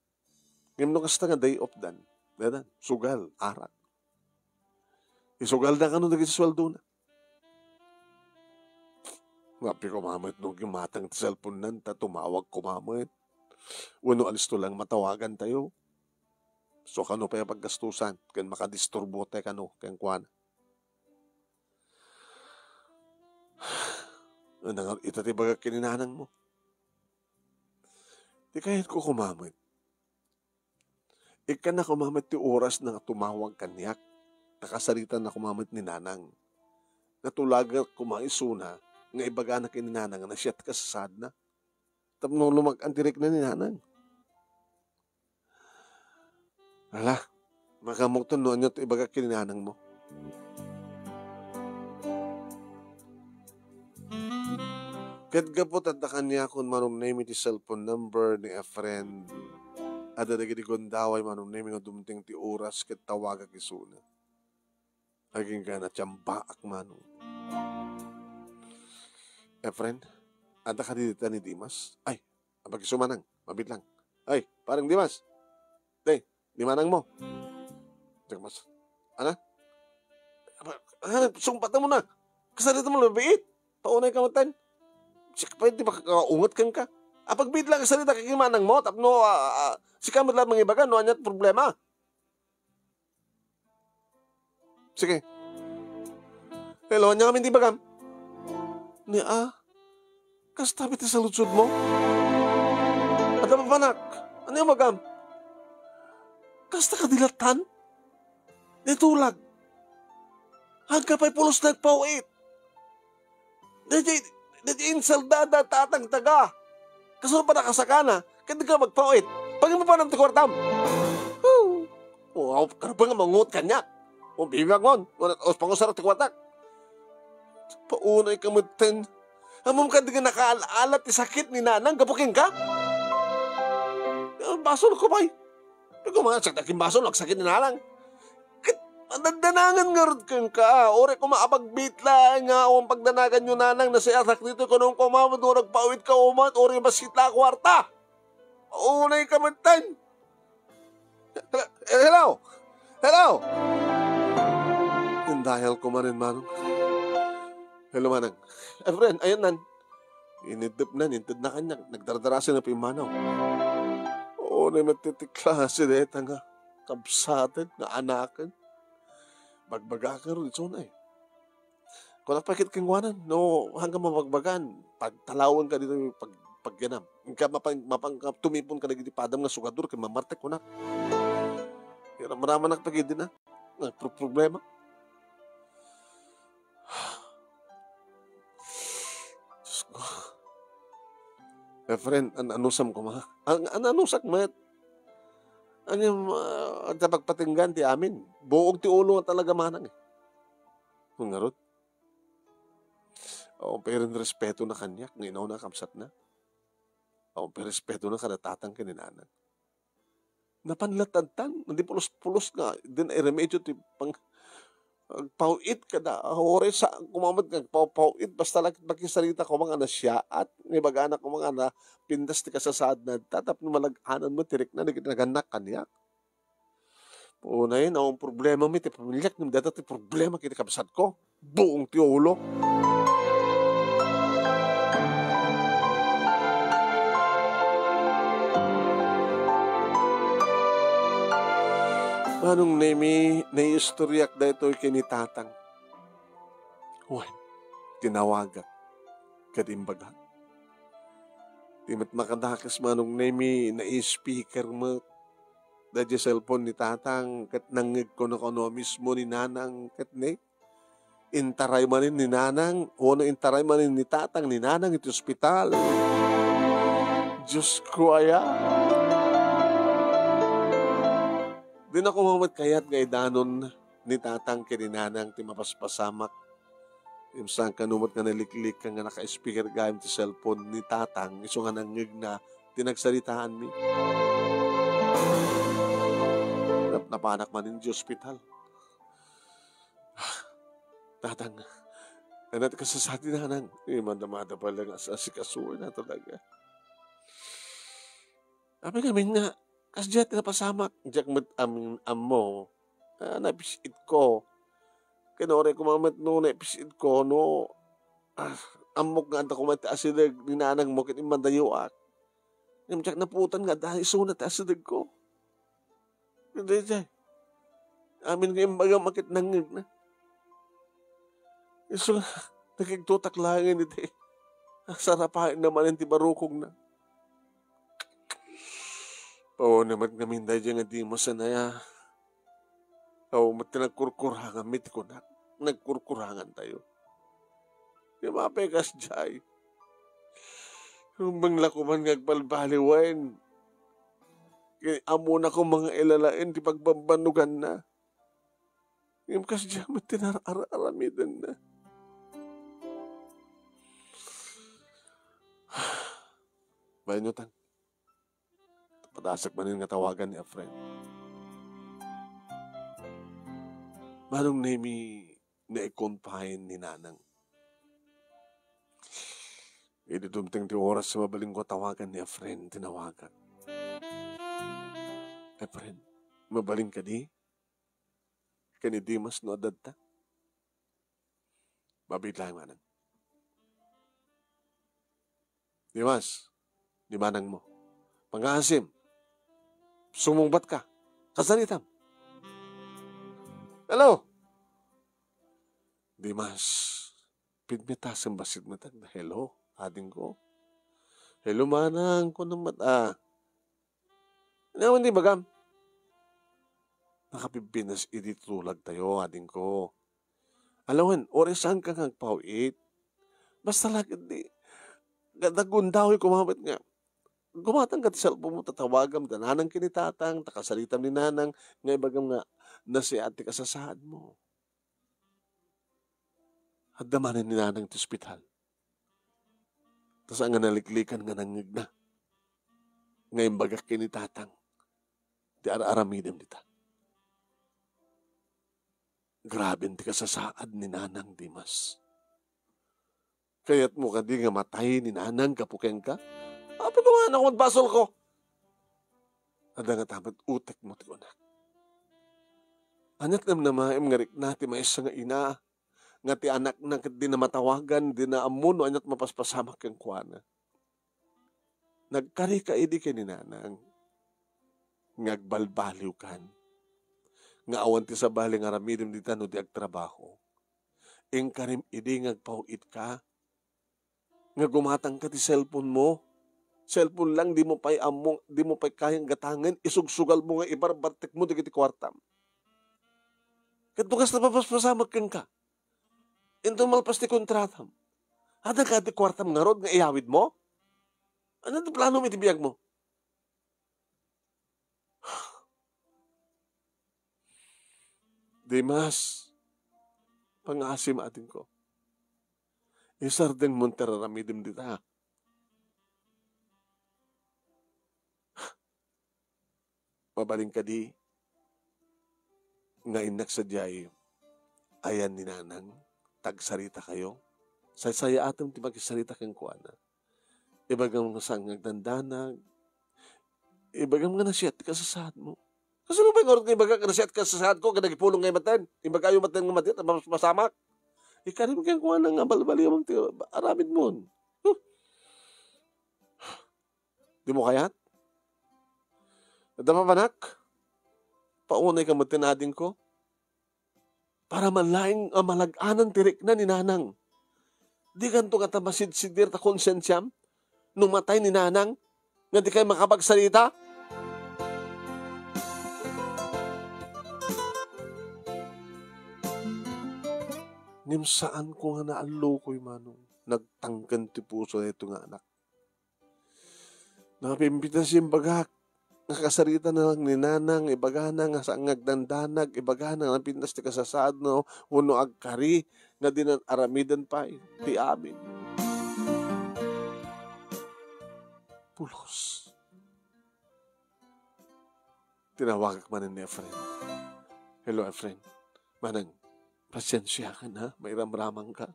Ngayon no kasta nga day off dan. Dadan, sugal, arak. Isugal na ka no nag-iswaldo na. Ngapi ko mamit nung gimatang cellphone nan ta tumawag ko mamit. Wano alis to lang matawagan tayo. So kano pa yung paggastusan. Kan makadisturbo tayo kano. Kan kuwan. Itatibaga kininanang mo. Di kahit ko kumamit. Ika na kumamit ti oras na tumawag kanyak. Nakasalitan na kumamit ni nanang. Natulaga kumaisuna. Nga ibaga na kininanang na siyat kasasad na. Tapos lumag-antirik na ni nanang. Hala, makamukton noon nyo ibaga kininanang mo. Kat gapot at kanya kung manumname iti cellphone number ni a friend. Ada dagi di gondaway manumname nga dumting ti oras kat tawaga kisuna. Aging ka na tiyambaak manong. Friend, ada ka dito ni Dimas? Ay, pagkisumanang, mabit lang. Ay, parang Dimas. Day, di manang mo. Dimas, ana? Sumpatan mo na. Kasalita mo labiit. Paunay ka matan. Pwede ba kakaungat kang ka? Pagbid lang kasalita kakimanang mo, tapno, si kamot lang mga ibaga, no anyat problema. Sige. Hello, anya kami di bagam? Ni kastabit sa lutsod mo? At ang panak, ano yung magam? Kasta ka dilatan? Nitulag. Hagka pa'y pulos nagpawit. Dati insaldada tatang taga. Kaso pa nakasakana, kaya ka magpawit. Pagin mo pa ng tikwartam. Karapa nga mangut kanya. Bibag mo, os pangusarap tikwartak. Paunay ka mutin. Amam ka di ka nakaalat ni sakit ni nanang, gapukin ka? Basol ko ba'y? Ikaw mga saktakin baso, lagsakin na lang. Andagdanangan nga rin kang ka. Ore ko maapagbitla nga o ang pagdanagan nyo nanang na si atak dito ko nung kumamad o nagpawid ka umat. Ore basitla kwarta. Unay ka mantan. Hello? Hello? Yung dahil ko manin manong. Hello manang. Friend, ayun nan. Inidip na, nintid na kanya. Nagdardarasin na pa yung manaw. Unay matitiklase na ito nga. Kabsatin, na anakan. Bagbaga ka rin, so na eh. Kung napakit kingwanan, no, hanggang mabagbagan, pagtalawang ka dito, pagganam. Ka tumipon ka nagitipadam nga sugadur, kaya mamartek ko na. Kaya maraman nagpagid din na. Problema. Diyos ko. Friend, anusam ko ma. Anusak ma. Ano yung pagpatinggan ti amin? Buog ti ulo nga talaga manang eh. Kung nga rod. O, pero respeto na kanyak. Nginaw na kamsat na. O, pero respeto na kanatatang kininanan. Napanlatantan. Hindi pulos-pulos nga. Din ay remedyo ti pang pauit ka na. Ore sa kumamad nga pauit. Basta lang magkisarita ko mga nasya at nibaga anak ko mga na pindas ti kasasad na tatap na malaganan mo tirik na naganak kanyak. Una yun, ang problema mo ti pamilyak ng data ti problema kita kabasad ko. Buong ti ulo. Manong naiistoryak da ito kinitatang. Huwag, tinawagak, kadimbaga. Timat makadakas manong nai-speaker mo, da di cellphone ni tatang, kat nangig ko na kono mismo ni nanang, kat intaray manin ni nanang, o na intaray manin ni tatang, ni nanang iti ospital. Diyos ko aya. Di na kumamat kayat nga idanon ni tatang kininanang ti mapaspasamak. Imsang kanumot nga naliklik ka nga naka-speaker gayam ti cellphone ni tatang. Iso nga nangig na tinagsalitaan mi. Napanak man in di ospital. Tatang, kanat ka sa satinanang. Mandamada pala nga sa asikasuan na talaga. Sabi kami nga, kas diya tinapasamak, diyak mat mo, napisit ko. Kinore ko mamat no, napisit ko, no, amok nga anta kumati asidag, ninanang mo, kitin mandayuak. Diyak naputan nga, dahil sunat asidag ko. Hindi diya. Amin ngayong baga makit nangig na. So, nagigtutak langin iti. Sarapain naman yung tibarukog na. Oo naman namin dahil nga di mo sanaya. Oo, matinagkurkurangan, miti ko na. Nagkurkurangan tayo. Di mapekas jay. Humbang lakuman ngagbalbaliwain. Amo na ko mga ilalain, di pagbambanugan na. Yung kas jay, matinararamidan na. Bayan nyo tan. Padasak man nga tawagan ni a friend. Manong nemi na i-confine ni nanang. Idudumting di oras sa mabaling ko tawagan ni a friend, tinawagan. Friend, mabaling ka di? Kanidimas no adad ta? Babit lang manang. Dimas, di manang mo. Panghasim. Sumungbat ka. Kasalitam. Hello? Dimas, pidmitasang basit matag na hello, ading ko. Hello manang, ko ng mata. Ano hindi bagam? Nakapipinas iditulag tayo, ading ko. Alawan, oresan ka ng pauit. Basta lagi di. Nagundaw kumamit nga. Gumatang ka ti cellphone mo, tatawagam, nanang kinitatang, takasalitam ni nanang, ngay bagam nga, nasi ati kasasahad mo. At damanin ni nanang ti ospital. Tapos ang naliklikan nga nangig na. Ngay bagak kinitatang. ti araramidem dita. Grabe ti kasasaad ni Nanang Dimas. Kaya't mo kadi nga matay ni Nanang kapukeng ka. Apa ko nga na basol ko? Ada nga tamat utek mo ti unak. Anak nam na maim nga rik nati maisa nga ina, nga ti anak na di na matawagan, di na amun, anyat mapaspasamak kang kuana. Nagkari ka idi kay ni Nanang, ngagbalbaliw kan, nga awan ti sa bali nga ramidim di tano di agtrabaho, ing karim idi ngagpauit ka, nga gumatang ka ti cellphone mo, cellphone lang, di mo pa'y among, di mo pa'y kayang gatangan, isugsugal mo nga ibarbartik mo di kiti kwartam. Katukas na papaspasamak kang ka, into malpas ti kontratam, ada ka ti kwartam nga rod nga iyawid mo? Ano ti plano mo itibiyag mo? Dimas, pangasim atin ko. Isardeng monteraramidim dita. Mabaling ka di, nga inak sa diyay, ayan ni Nanang, tagsarita kayo. Saya atom ti magisarita kang kuana. Ibagam nga sang nagdandanag, ibagam nga nasiyat ka sa sahad mo. Kasi ano ba yung orot nga ibaga ka nasiyat ka sa sahad ko, kanagipulong nga maten, ibaga yung maten nga matin, masamak. Ikarim kang kuana nga balbali yung aramid mo. Di mo kayat? Nadama manak? Paunay ka matinadin ko? Para malaing malaganan tirik na ni Nanang. Di ganito katamasid-sidir ta konsensyam? Nung matay ni Nanang? Nga di kayo makapagsalita? Nimsaan ko nga naalo ko'y manong. Nagtanggan ti puso na ito nga anak. Nakapimpitas yung bagak. Nakasarita na lang ni Nanang, ibaga na nga sa ngagdandanag, ibaga na nga pintas ti kasasaad no, uno agkari, nga dinan aramidan pa, ti amin. Pulos. Tinawagak man ni Efren. Hello, Efren. Manang, pasyensya ka na, may ramramang ka.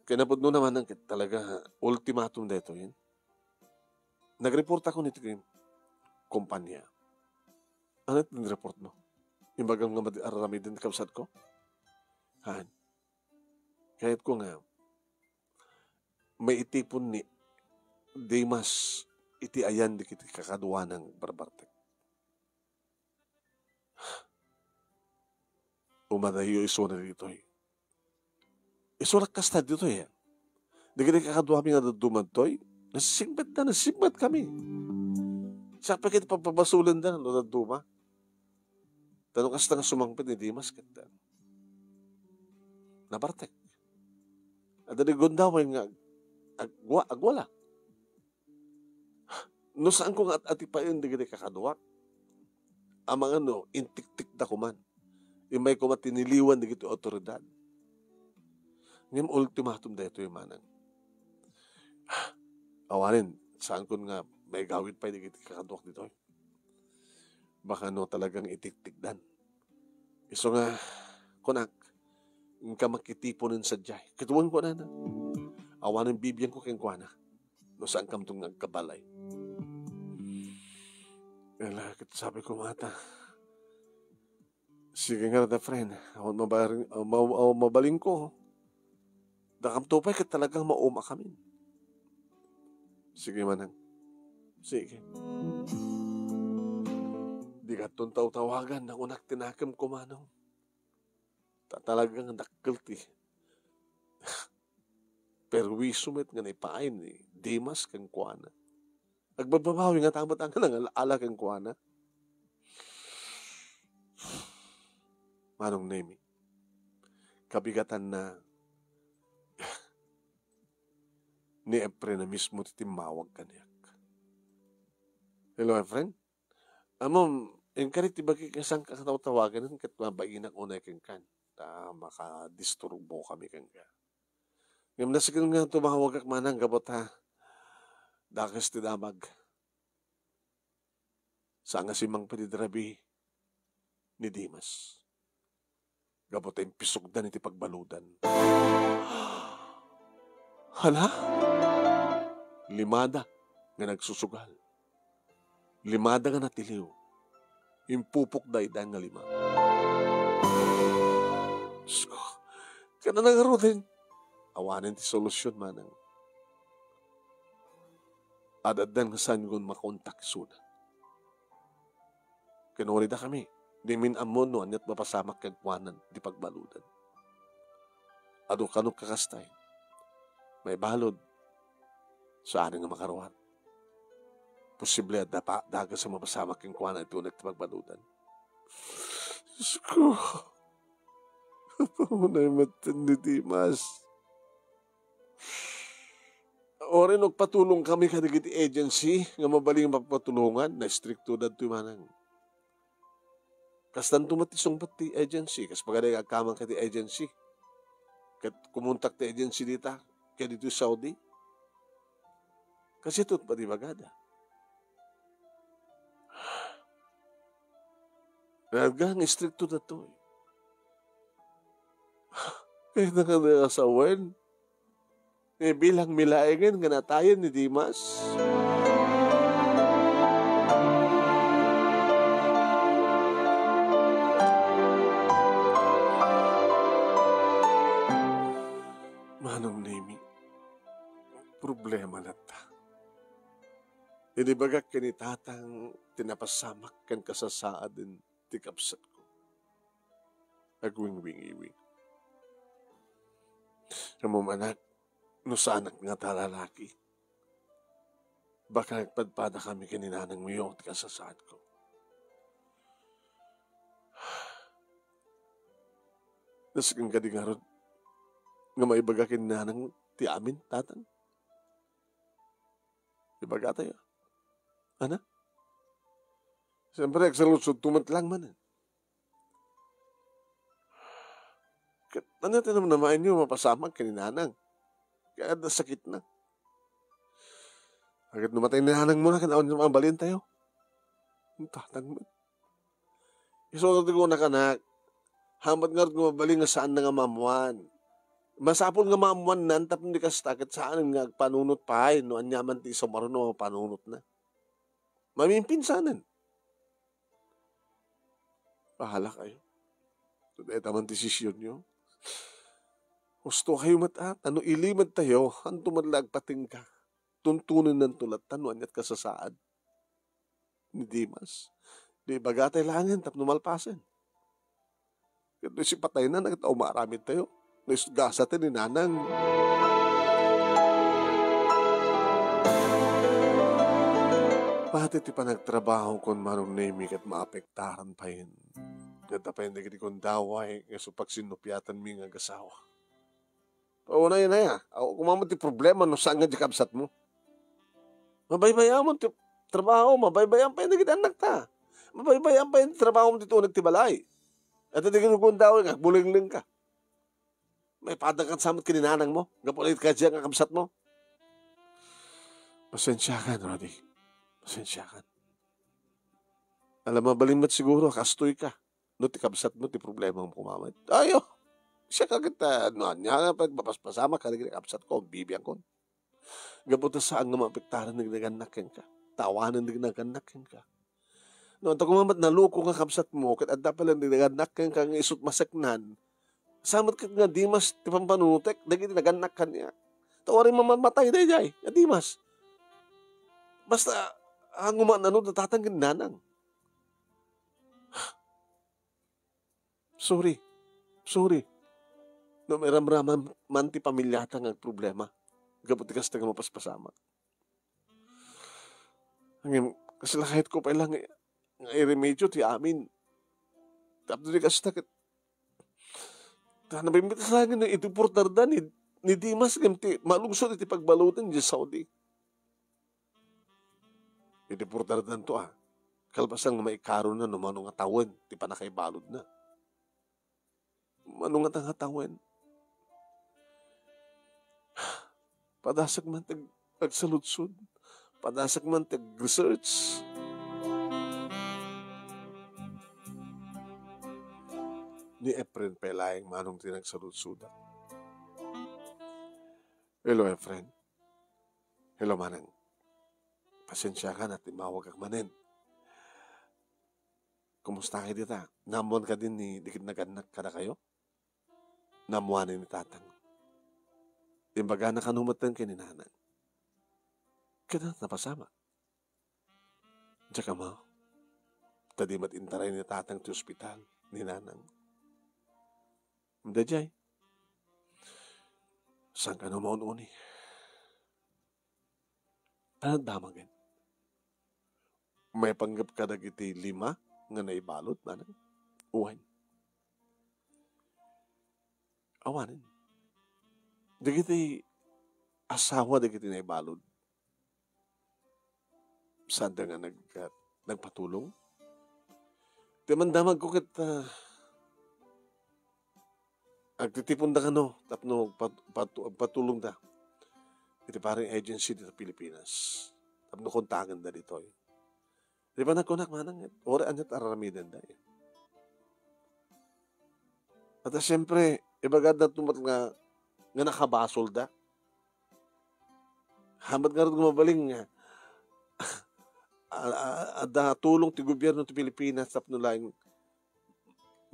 Kinapod no naman ang talaga ultimatum dito yun. Nag-report ako nito kay kumpanya. Ano ito report mo? Yung bagang nga arami din kapsat ko? Han. Kahit ko nga, may itipon ni Dimas iti ayan di kiti kakadwa ng barbartek. Umadayo iso na dito eh. Iso na kasta dito eh. Di kiti kakadwa mi nga dumad to eh. Nasigbat kami. Sa pakit papabasulan na, no, naduma. Tanong kasta nga sumangpit ni Dimas, kita. Nabartek. At nagundaway nga, agwala. No saan ko nga atipayon, di gini kakaduwak. Ang mga no, intik-tik na kuman. Yung may kumatiniliwan, di gito otoridad. Ngayon, ultimatum dito yung manang. Awanin, saan ko nga may gawin pa hindi kakaduak dito. Baka no talagang itiktikdan. Iso nga, kunak, yung ka makitiponin sa diyay. Kituwan ko na. Awanin bibigyan ko keng kuwana. No saan kam itong nagkabalay. Kaya sabi ko mata, sige nga na friend, awan mabaling ko. Dakam tupay ka talagang mauma kami. Sige manang. Sige. Di ka tawagan na unak tinakam ko manong. Talagang nakalti. Pero we sumit nga naipain ni Dimas kang kuana. Agbababawi nga tamat ang ala kang kuana. Manong Nemi. Kabigatan na ni Efren na mismo titimawag kaniyak. Hello, Efren? Amom, yung karit ibagi kasang kakatawagan nun kat mabayin ang unay kang kan. Makadisturbo kami kang ka. Ngayon na siguro nga tumawag ak manang gabot ha. Dakas ti damag. Saan nga si Mang Pedidrabi ni Dimas. Gabot ay pisugdan iti pagbaludan. Hala? Limada nga nagsusugal. Limada nga natiliw. Impupok daydan nga lima. Diyos ko, kana nagaro din. Awanin ti solusyon manang. Adadan nga saan kung makontak suna. Kinuri da kami. Di min amon no anyat mapasamak kagwanan di pagbaludan. Ado kanong kakastay. May balod sa aning nga makaruan. Posible at daga sa mapasamak kagwanan ito nagtipagbaludan. Diyos ko. Pamunay matan ni Dimas. Orin og patulong kami kadigiti agency nga mabaling mapatulungan na stricto dadto manang. Kastan tumatisong pati agency kas pagaday agkamang kati agency. Kat kumontak ti agency dita kaya dito Saudi. Kasi ito pa di bagada. Naggang stricto na to. Kaya nakasawin. Bilang milaengan nga natayan ni Dimas. Manong Nemi, problema na ta. Inibagak kanitatang tinapasamak kan kasasaad din tikapsat ko. Agwing-wing-iwing. Namumanak, no sanak nga talalaki. Baka nagpadpada kami kaninanang miyong kasasaad ko. Nasagang kadingarod nga maibagakin na ng ti amin, tatang. Ibaga tayo. Ano? Siyempre, agsalusod tumat lang man. Ano natin naman nyo mapasamag kaninanang? Kaya nasakit na. Agad numatay ni nanang mo na, kanaon nyo mabalin tayo. Ang tatang mo. Isunod ko na kanak, hamad nga gumabaling nga saan na nga mamuan. Masapol nga mamuan na, tapos di kastakit saan nga panunot pa, no anyaman ti sa maruno, panunot na. Mamimpinsanan. Bahala kayo. Ito tamang desisyon nyo. Gusto kayo matat, ano ilimad tayo, ang tumadlag pating ka. Tuntunin ng tulat, tanuan at kasasaad. Ni Dimas. Di bagatay langin, tap numalpasan. Kaya si patay na, nagtaumaramid tayo. Naisugasa tayo ni nanang. Pati ti pa nagtrabaho kon Manong Nemi kat maapektaran pa yun. Ganda pa yun, nagiti kong daway, nga so pagsinupyatan mi nga gasawa. Pauna yun na ya. Ako kumamot ti problema no saan nga di kapsat mo. Mabaybayan mo ti trabaho, mabaybayan pa yun nagiti anak ta. Mabaybayan pa yun trabaho mo dito nagtibalay. At hindi ka kong daway nga, buling-ling ka. May padakan samot kininanang mo, gapulit ka dyan nga kapsat mo. Pasensya ka, Roddy. Pasensya ka. Alam mo, balimmat siguro, kastoy ka. No, ti kabsat mo, ti problema mo kumamad. Ayo, siya kagita, no, niya, papaspasama ka, nagkakabsat ko, bibiyang ko. Gaputa saan nga maapektaran, nagkakanakin ka. Tawanan, nagkakanakin ka. No, ito kumamad, naluko nga kabsat mo, kat adda pala, nagkakanakin ka, nga isut masaknan. Samot ka nga, Dimas, ti pampanutek, nagkakanakan niya. Tawarin mamamatay na jay, Dimas. Basta, ang umanano, natatanggin nanang. Sorry. No, may ramraman man ti pamilyata nga problema. Gabot ti kasta nga mapaspasama. Kasi lahit ko pa lang nga i-remedyo ti amin. Tapos di kasta kat nabimbitas lang nga iti portarda ni Dimas ti malungsod iti pagbalutan di Saudi. Iti portardan to kalpasan nga maikaro na no manong nga tawen ti panakaibalod na. Manong nga tangatawan. Padasag man tag-saludsod. Padasag man tag-research. ni Efren pelayang manong tinagsaludsuda. Hello, Efren. Hello, manang. Pasensya ka na, timawag kang manin. Kumusta kayo dito? Namuan ka din ni dikit naganak ka na kayo? Namuanin ni tatang. Imbaga na kanumatan ka ni nanang. Kada napasama. Diyan ka mo. Tadi matintaray ni tatang ti ospital ni nanang. Mdajay. Saan ka numaun-uni? Ano damagin? May panggap ka na kiti 5 nga naibalot, manang. Uwan. Awanin. Di kiti asawa di kiti naibalot. Saan nga nagpatulong? Di man damag ko kita agtitipon da kano tapno patulong da. Iti parang agency dito sa Pilipinas. Tapno kontakan da dito. Di ba nagkunak manang? Ora anyat aramidan da. At siyempre, ibagad na tumat nga nakabasol da. Hamad nga rin gumabaling nga. Ada tulong ti gobyerno ti Pilipinas tapno lang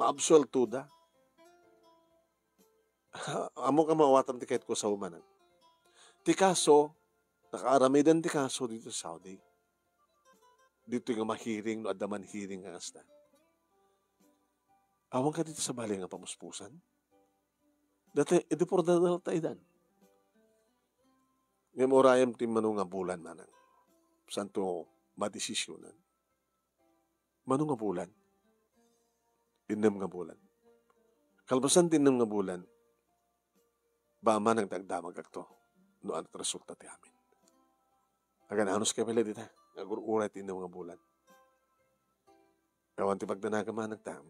maabsual to da. Amo ka mawatam ti kahit ko sa umanan. Ti kaso, nakaaramidan ti kaso dito sa Saudi. Dito yung mahiring, no adaman hiring nga asta. Awang ka dito sa bali nga pamuspusan. Dati, edi por dadal taidan. Ngayon orayam ti manong nga bulan manang. Santo madesisyonan. Manong nga bulan. Inam nga bulan. Kalbasan din nga bulan. Ba man ang dagdamag akto. No at resulta ti amin. Agananos ka pala dita. Agururat inam nga bulan. Kawan ti pagdanaga man nagtam.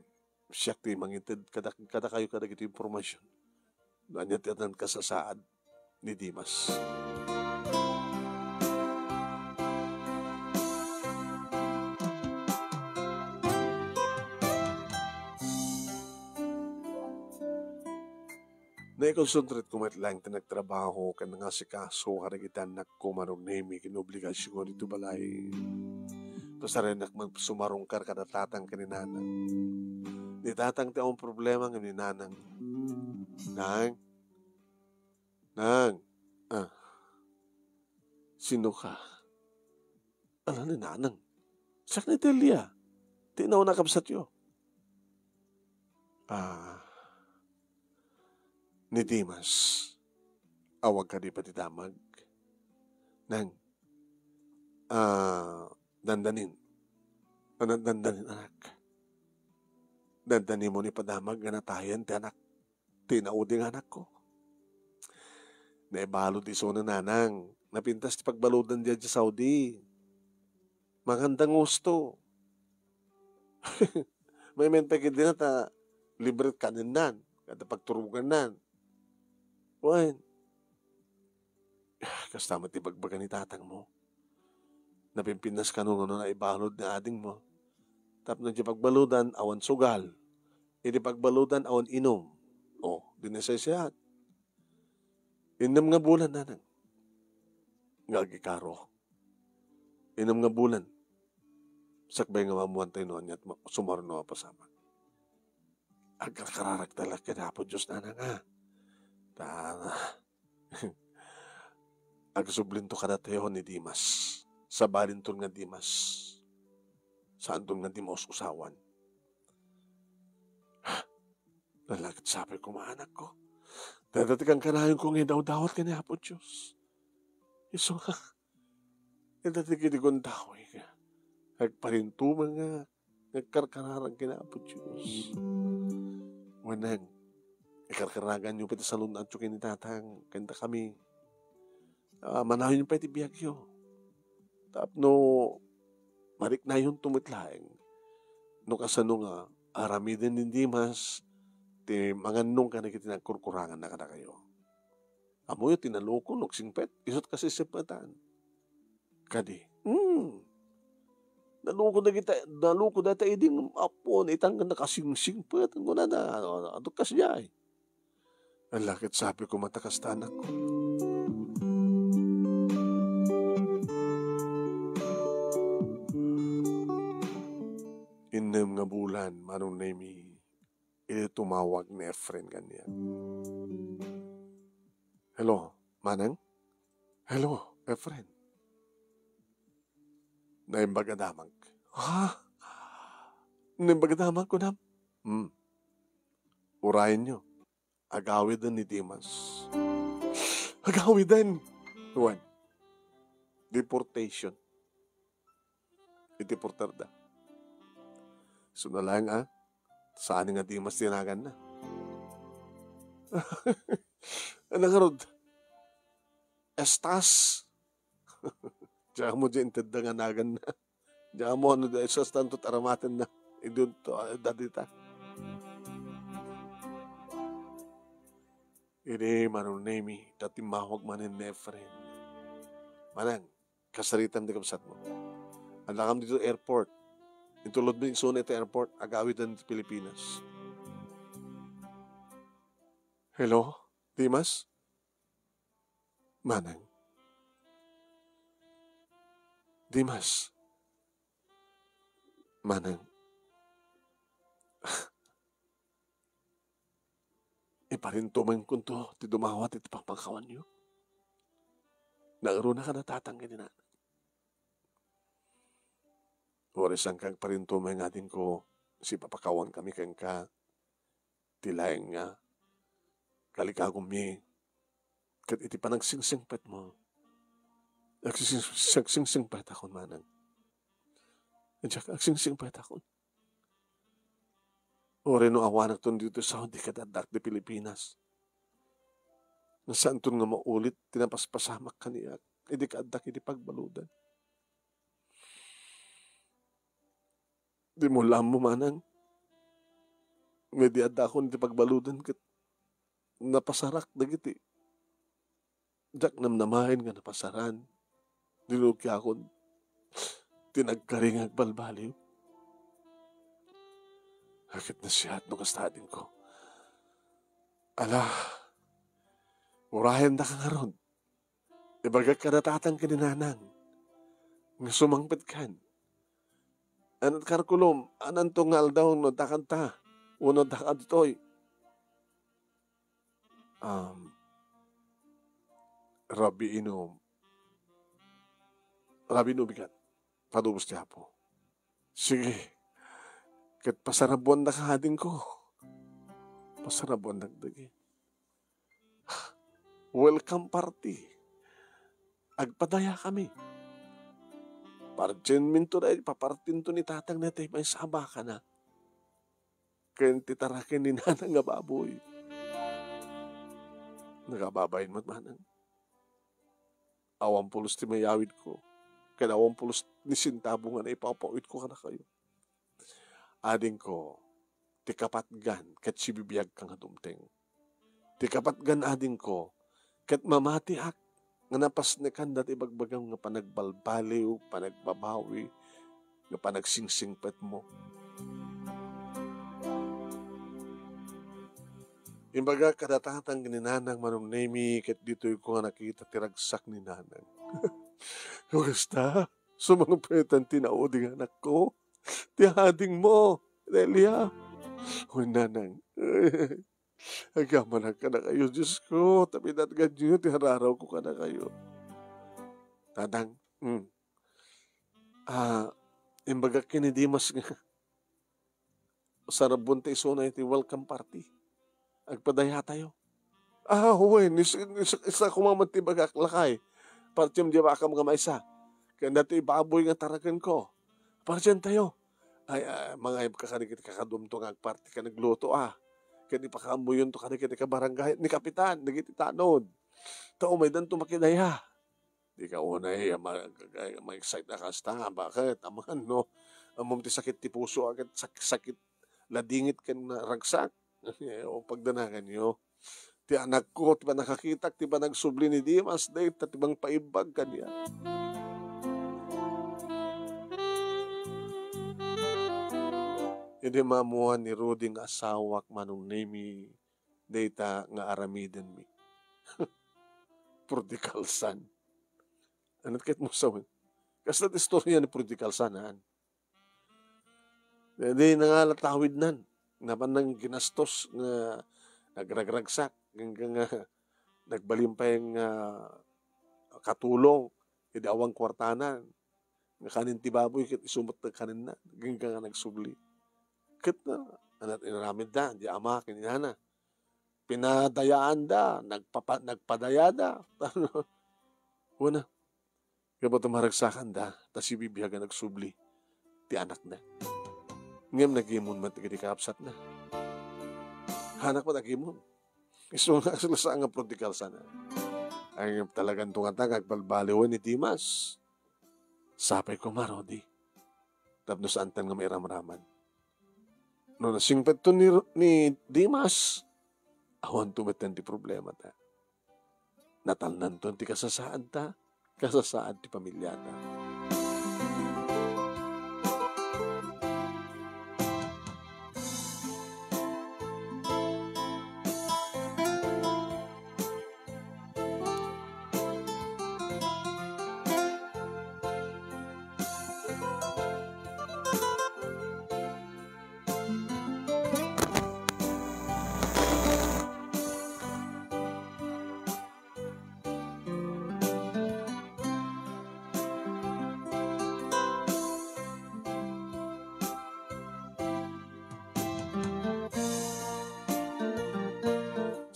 Siyak ti mangitid kada kayo kada ito informasyon. Nanyat yatan kasasaad ni Dimas. Naikonsentrate ko lang tinagtrabaho ka nga si kaso karagitan na kumarong nemi kinubligasyon ko dito balay. Basta rin magsumarong kar kadatatang kaninanang. Di tatang taong problema ng ninanang. Nang, sino ka? Ano ni nanang? Sak ni Delia. Tinaw na kapsat yo. Ni Dimas, awag ka di pati damag. Nang, dandanin. Dandanin anak. Dandanin mo ni padamag nga natayan ti anak. Tinauding anak ko. Naibalo di so na nanang. Napintas ti pagbaludan diyan sa Saudi. Magandang gusto. May mentagid din na libre kaninan. Kada pagturugan nan. Wan. Kasta matibagbaga ni tatang mo. Napimpinas ka nung na ibalod na ading mo. Tapos na pagbaludan, awan sugal. Hindi pagbaludan, awan inom. Dinesesyahat. Inom nga bulan na nang. Ngagikaro. Inom nga bulan. Sakbay nga mamuan tayo noon at sumaro na mapasama. Agkakararak talaga na po Diyos na nga. Agsublinto ka na tayo ni Dimas. Sa balintun nga Dimas. Saan doon nga Dimos usawan. Lalagit sabi ko maanak ko. Dadatikang kanayon kong idaw-dawat ka niya po Diyos. Iso nga. Dadatikang ikong daway ka. Nagparintuman nga. Nagkarkararang ka niya po Diyos. Wanang. Ikarkaragan nyo pati sa lunat yung kinitatang. Kanta kami. Manahon yung pati biyagyo. Tapno, marik na yung tumitlaeng. No kasano nga, aramidin din Dimas, ti mga nung ka na kitinagkurkurangan na kada kayo. Amo yung tinaloko, nuksingpet, isot kasi sipatan. Kadi, Naluko data iding apon, itang nakasingsing pa, ang guna na, adukas niya eh. Ang lakit sabi ko, matakas tanak ko. Inem nga bulan, manong nami, ili tumawag ni Efren ganyan. Hello, manang? Hello, Efren. Naimbagadamag. Ha? Naimbagadamag ko na? Urayan nyo. Agawidan ni Dimas. Agawidan. Juan. Deportation. Itiportar da. So na lang saan nga Dimas tinagan na. Ano nga rod? Estas. Diyan mo dyan intenda nga nagan na. Diyan mo esas tanto taramatan na. Idun to dadita. Ini manong nemi, dati mahwag manin na friend. Manang, kasaritan di kapsat mo. Ang lakam dito airport. Intulod mo yung zone ito airport, agawitan dito Pilipinas. Hello, Dimas? Manang. Dimas. Manang. Iparintuman ko to, ti dumawat iti papangkawan nyo. Naaro na ka natatanggi na. Oras ang kang parintuman natin ko, si papakawan kami kang ka, tilayang nga, kalikagom mi, kat iti panagsingsingpat mo. Agsingsingpat ako, manang. Agsingsingpat ako. Ore no awanak ton dito sa hindi kadadak di Pilipinas. Nasaan ton nga maulit, tinapaspasamak kaniya, hindi kadadak, hindi pagbaludan. Di mo alam mo manang, nga di adakon, hindi pagbaludan, kat napasarak na giti. Jak namnamahin nga napasaran, dinukya akon, tinagkaring agbalbaliw. Hakit na siya at nukastadin ko. Ala, urayan na ka nga ron. Ibagag ka natatang kininanang. Nga sumangpit kan. Anat karkulom, anan tungal daw no dakanta. Uno dakant ito'y. Rabi inom bigat. Padubos niya po. Sige. Kat pasarabuan na kahading ko. Pasarabuan nagdagi. Welcome party. Agpadaya kami. Parchen minto na, papartin to ni tatang natin, may saba ka na. Kaya titarakin ni nanang nga baboy. Nagababayin mo't manang. 20 ti mayawid ko. Kaya 20 ni sintabungan na ipapawid ko ka na kayo. Ading ko, ti kapatgan, kat sibibiyag ka nga dumteng. Ti kapatgan ading ko, kat mamati ak, nga napasnekan dati bagbagang nga panagbalbaliw, panagbabawi, nga panagsingsingpet mo. Imbaga kadatatang ninanang manong nemi, kat dito'y ko nga nakita tiragsak ni nanang. Basta, sumangpetan tinaudi nga anak ko. Tihading mo, Delia. Uy, nanang. Agaman ka na kayo, Diyos ko. Tapinat ganyo, tihararaw ko ka na kayo. Tadang, imbaga kinidimas nga. Sarabon tayo so na iti welcome party. Agpadaya tayo. Huwin, isa kumamat ti bagak lakay. Partyam di ba ka mga maisa. Kaya dati baboy nga tarakan ko. Partyam tayo. Ay, mga kakadikit kakadumto nga agparty ka nagluto Kaya di pa kaambuyon to kadikit ka barangay. Ni kapitan, nagiti tanod. Tao may danto makidaya. Di ka unay, ma-excite na kasta. Bakit? Aman, no? Amom ti sakit ti puso, agad sakit ladingit ka na ragsak. O pagdanagan nyo. Ti anak ko, ti ba nakakitak, ti ba nagsubli ni Dimas, ti bang paibag ka niya. Hindi mamuhan ni Rudy nga asawak manong nemi data nga aramiden mi. Prodigal son. Anat kahit mo sawin. Kasi na't istorya ni Prodigal son, haan. Hindi nangalatawid nan. Naman nang ginastos nga nagragragsak. Hanggang nagbalimpay nga katulong. Hindi awang kwartanan. Nga kanin tibaboy kit isumot na kanin na. Hanggang nga nagsubli. Kit na. Anat inaramid da. Di ama kininana. Pinadayaan da. Nagpadaya da. Una. Kapag tumaragsakan da. Tas ibibiyaga nagsubli. Ti anak na. Ngam nag-imon man tigadi kapsat na. Hanak pa nag-imon. Iso nga sila sa nga prodigal sana. Ay talagang tungatang agbalbaliwan ni Dimas. Sapay ko marodi. Tapos antan nga may ramraman. No nasingpet to ni Dimas. Awan tumatan ti problema ta. Natalnan to ti kasasaad ta. Kasasaad ti pamilya ta.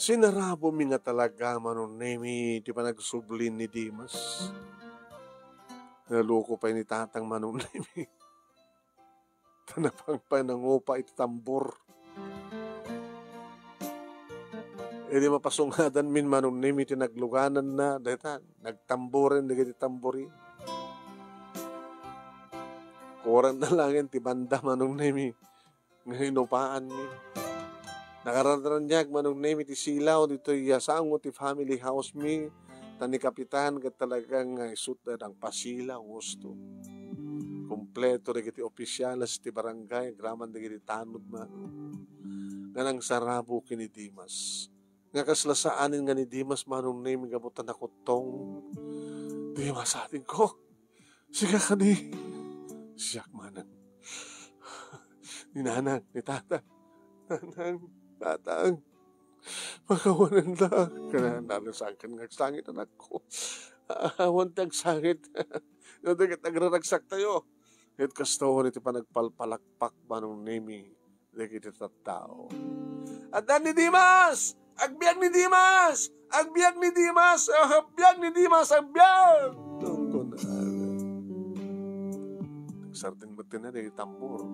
Sinarabo mi nga talaga manon nemi di pa nagsublin ni Dimas. Naloko pa ni tatang manon nemi. Tanapang pa nangupa iti tambor. E di mapasungadan min manon nemi tinagluganan na. Dahita, nagtamborin di tamborin. Koran na langin ti banda manon nemi. Ngayon upaan mi. Nakarandranyag manong name iti silaw dito yasango ti family house mi tani kapitan kat talagang isut na ng pasilaw gusto. Kompleto na iti opisyalas ti barangay graman na iti tanod man. Nga nang sarabo kini Dimas. Nga kaslasaanin nga ni Dimas manong name nga butan ako tong Dimas atin ko. Siya ka ni siyak manan. Ni nanang, ni tata. Nanang. Tatang, makawanan na. Kanahan nalasakan ng sangit anak ko. Awan tag sangit. Nagraragsak tayo. It kastawa iti pa nagpalpalakpak manong nemi. Dagiti tattao. At ni Dimas! Agbiag ni Dimas! Agbiag ni Dimas! Agbiag ni Dimas! Agbiag! Tungko na. Nagsarting batin na di tambor.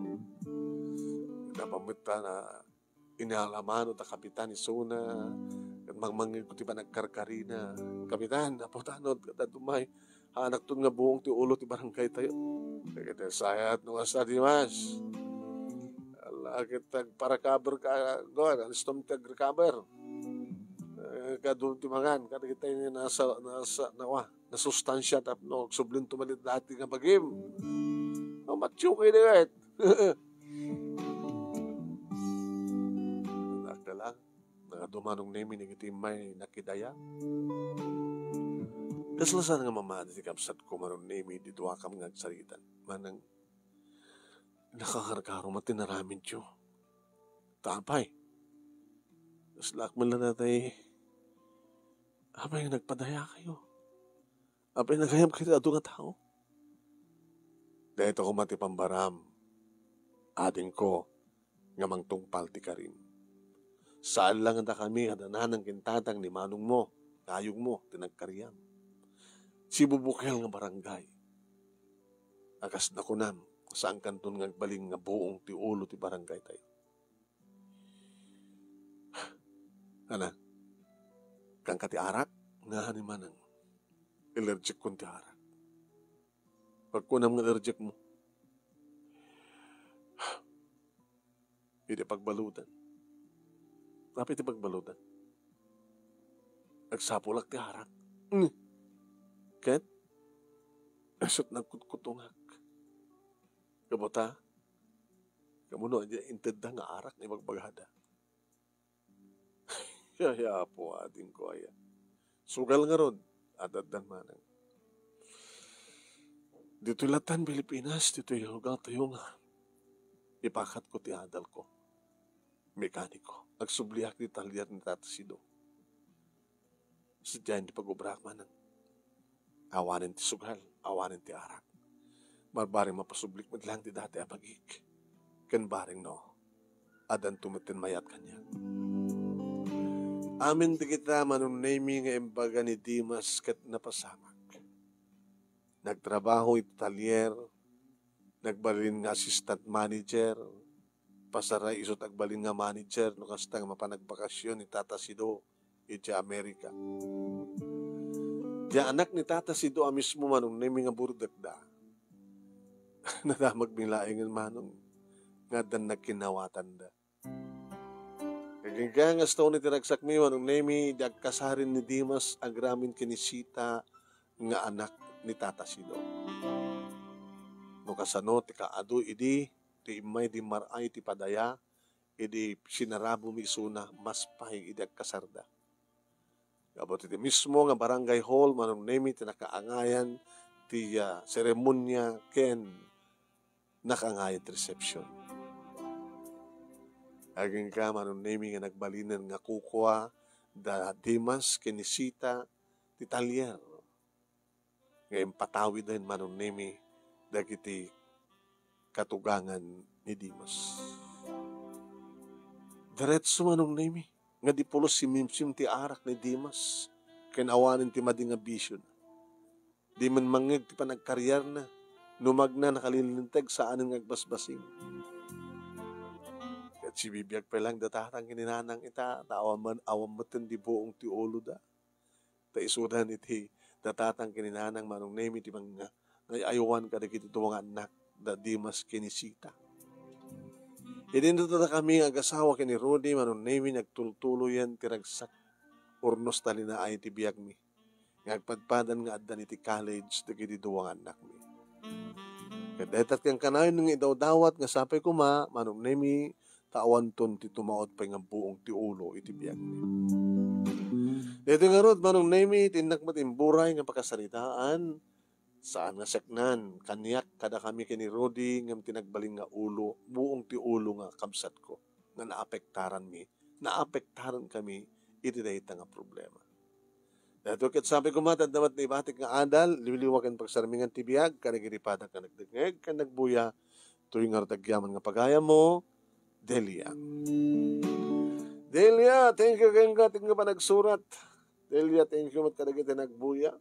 Napamita na inalaman o ta kapitan ni Sona at magmangin ko ti pa nagkarkarina. Kapitan, naputanod kada dumay. Anak to nga buong ti ulo ti barangay tayo. Kaya sayat nung asa Dimas. Ala kita para cover ka doon. Alistom ti recover. Kadun ti mangan. Kada kita yung nasustansya tap no. Sublin tumalit dati nga bagim. Matyo kayo na it. Lang, dumanong nemi ni iti may nakidaya. Kaslasan nga mamadi ti kapsat ko maron nemi di duwa kam nga sarita. Manang nakakarkaro matinaramin tiyo. Tapay. Kaslak man lang natay apay nagpadaya kayo. Apay nagayam kayo ato nga tao. Dahil ito ko matipambaram. Ading ko nga mangtungpal ti karim. Saan lang na kami adanan ng kintatang ni manong mo, kayog mo, tinagkaryam. Si bubukel nga barangay. Akas na kunam, saan kanton nga baling nga buong ti ulo ti barangay tayo. Ana, kang kati arak, nga ni manang, allergic kun ti arak. Pag kunam nga allergic mo, hindi pagbalutan. Tapi ti pagbalutan. Nagsapulak ti harak. Ket? Asot nagkutkutungak. Kabota? Kamuno, inted da nga arak ni magbaghada. Kaya po ating ko aya. Sugal nga ron, adaddan manang. Dito latan Pilipinas, dito yung lugar tayo nga. Ipakat ko ti adal ko. Mekaniko. Nagsubliak di talyar ni Tata Sido. Sadya hindi pag-ubrak man ng awanin ti sugal, awanin ti arak. Barbaring mapasublik mo lang ti dati apagik. Kan baring no, adan tumitin mayat kanya. Amin ti kita manunaymi nga imbaga ni Dimas kat napasamak. Nagtrabaho iti talyer, nagbalin nga assistant manager, pasaray isot agbalin nga manager, no kasta nga mapanagbakasyon ni Tata Sido, iti Amerika. Di anak ni Tata Sido mismo manunaymi nga burdak da. Nadamag milaing manong nga dan nagkinawatan da. Kagigang nga stone ni tinagsak mi manong nemi di agkasarin ni Dimas agramin kinisita nga anak ni Tata Sido. No kasano ti kaado idi ti imay di maray ti padaya idi sinarabo mi isuna mas pahing idi agkasarda. Kabot iti mismo nga barangay hall manong nemi ti nakaangayan ti seremonya ken nakangayan reception. Aging ka manunemi nga nagbalinan nga kukwa da Dimas kinisita ti talyer. Nga empatawi din manunemi dagiti katugangan ni Dimas. Diretso manunemi nga di pulos simimsim ti arak ni Dimas kinawanin ti madinga bisyon. Di man mangeg ti panagkaryar na numagna nakalilintag sa anong agbasbasing. At si bibiyag pa lang datatang kininanang ita, awam matin di buong ti ulo da. Ta isudan iti datatang kininanang manong nemi ti mga ayawan ka dagiti mga anak da Dimas kinisita. Idin dito na kami agasawa kini Rudy manong nemi nagtultulo yan tiragsak urnos talina ay ti biyag mi. Ngagpadpadan nga addan iti college dagiti duwang anak mi. Kadetat kang kanayon ng idaw-dawat nga sapay ko manong nemi tawan ton ti tumaot pa nga buong ti ulo iti biyag mi. Dito nga rod manong nemi tinak matimburay nga pakasaritaan saan nga seknan kanyak kada kami kini Rudy nga tinagbaling nga ulo buong ti ulo nga kabsat ko nga naapektaran kami iti dayta nga problema. Dito ket sabi ko matadamat ni batik nga adal liwliwakan pagsarmingan ti biyag kanagiripada ka nagdengeg kan nagbuya tuwing nga tagyaman nga pagaya mo Delia. Delia, thank you kayong ka, tingnan pa nagsurat. Delia, thank you mat kadagiti nagbuya.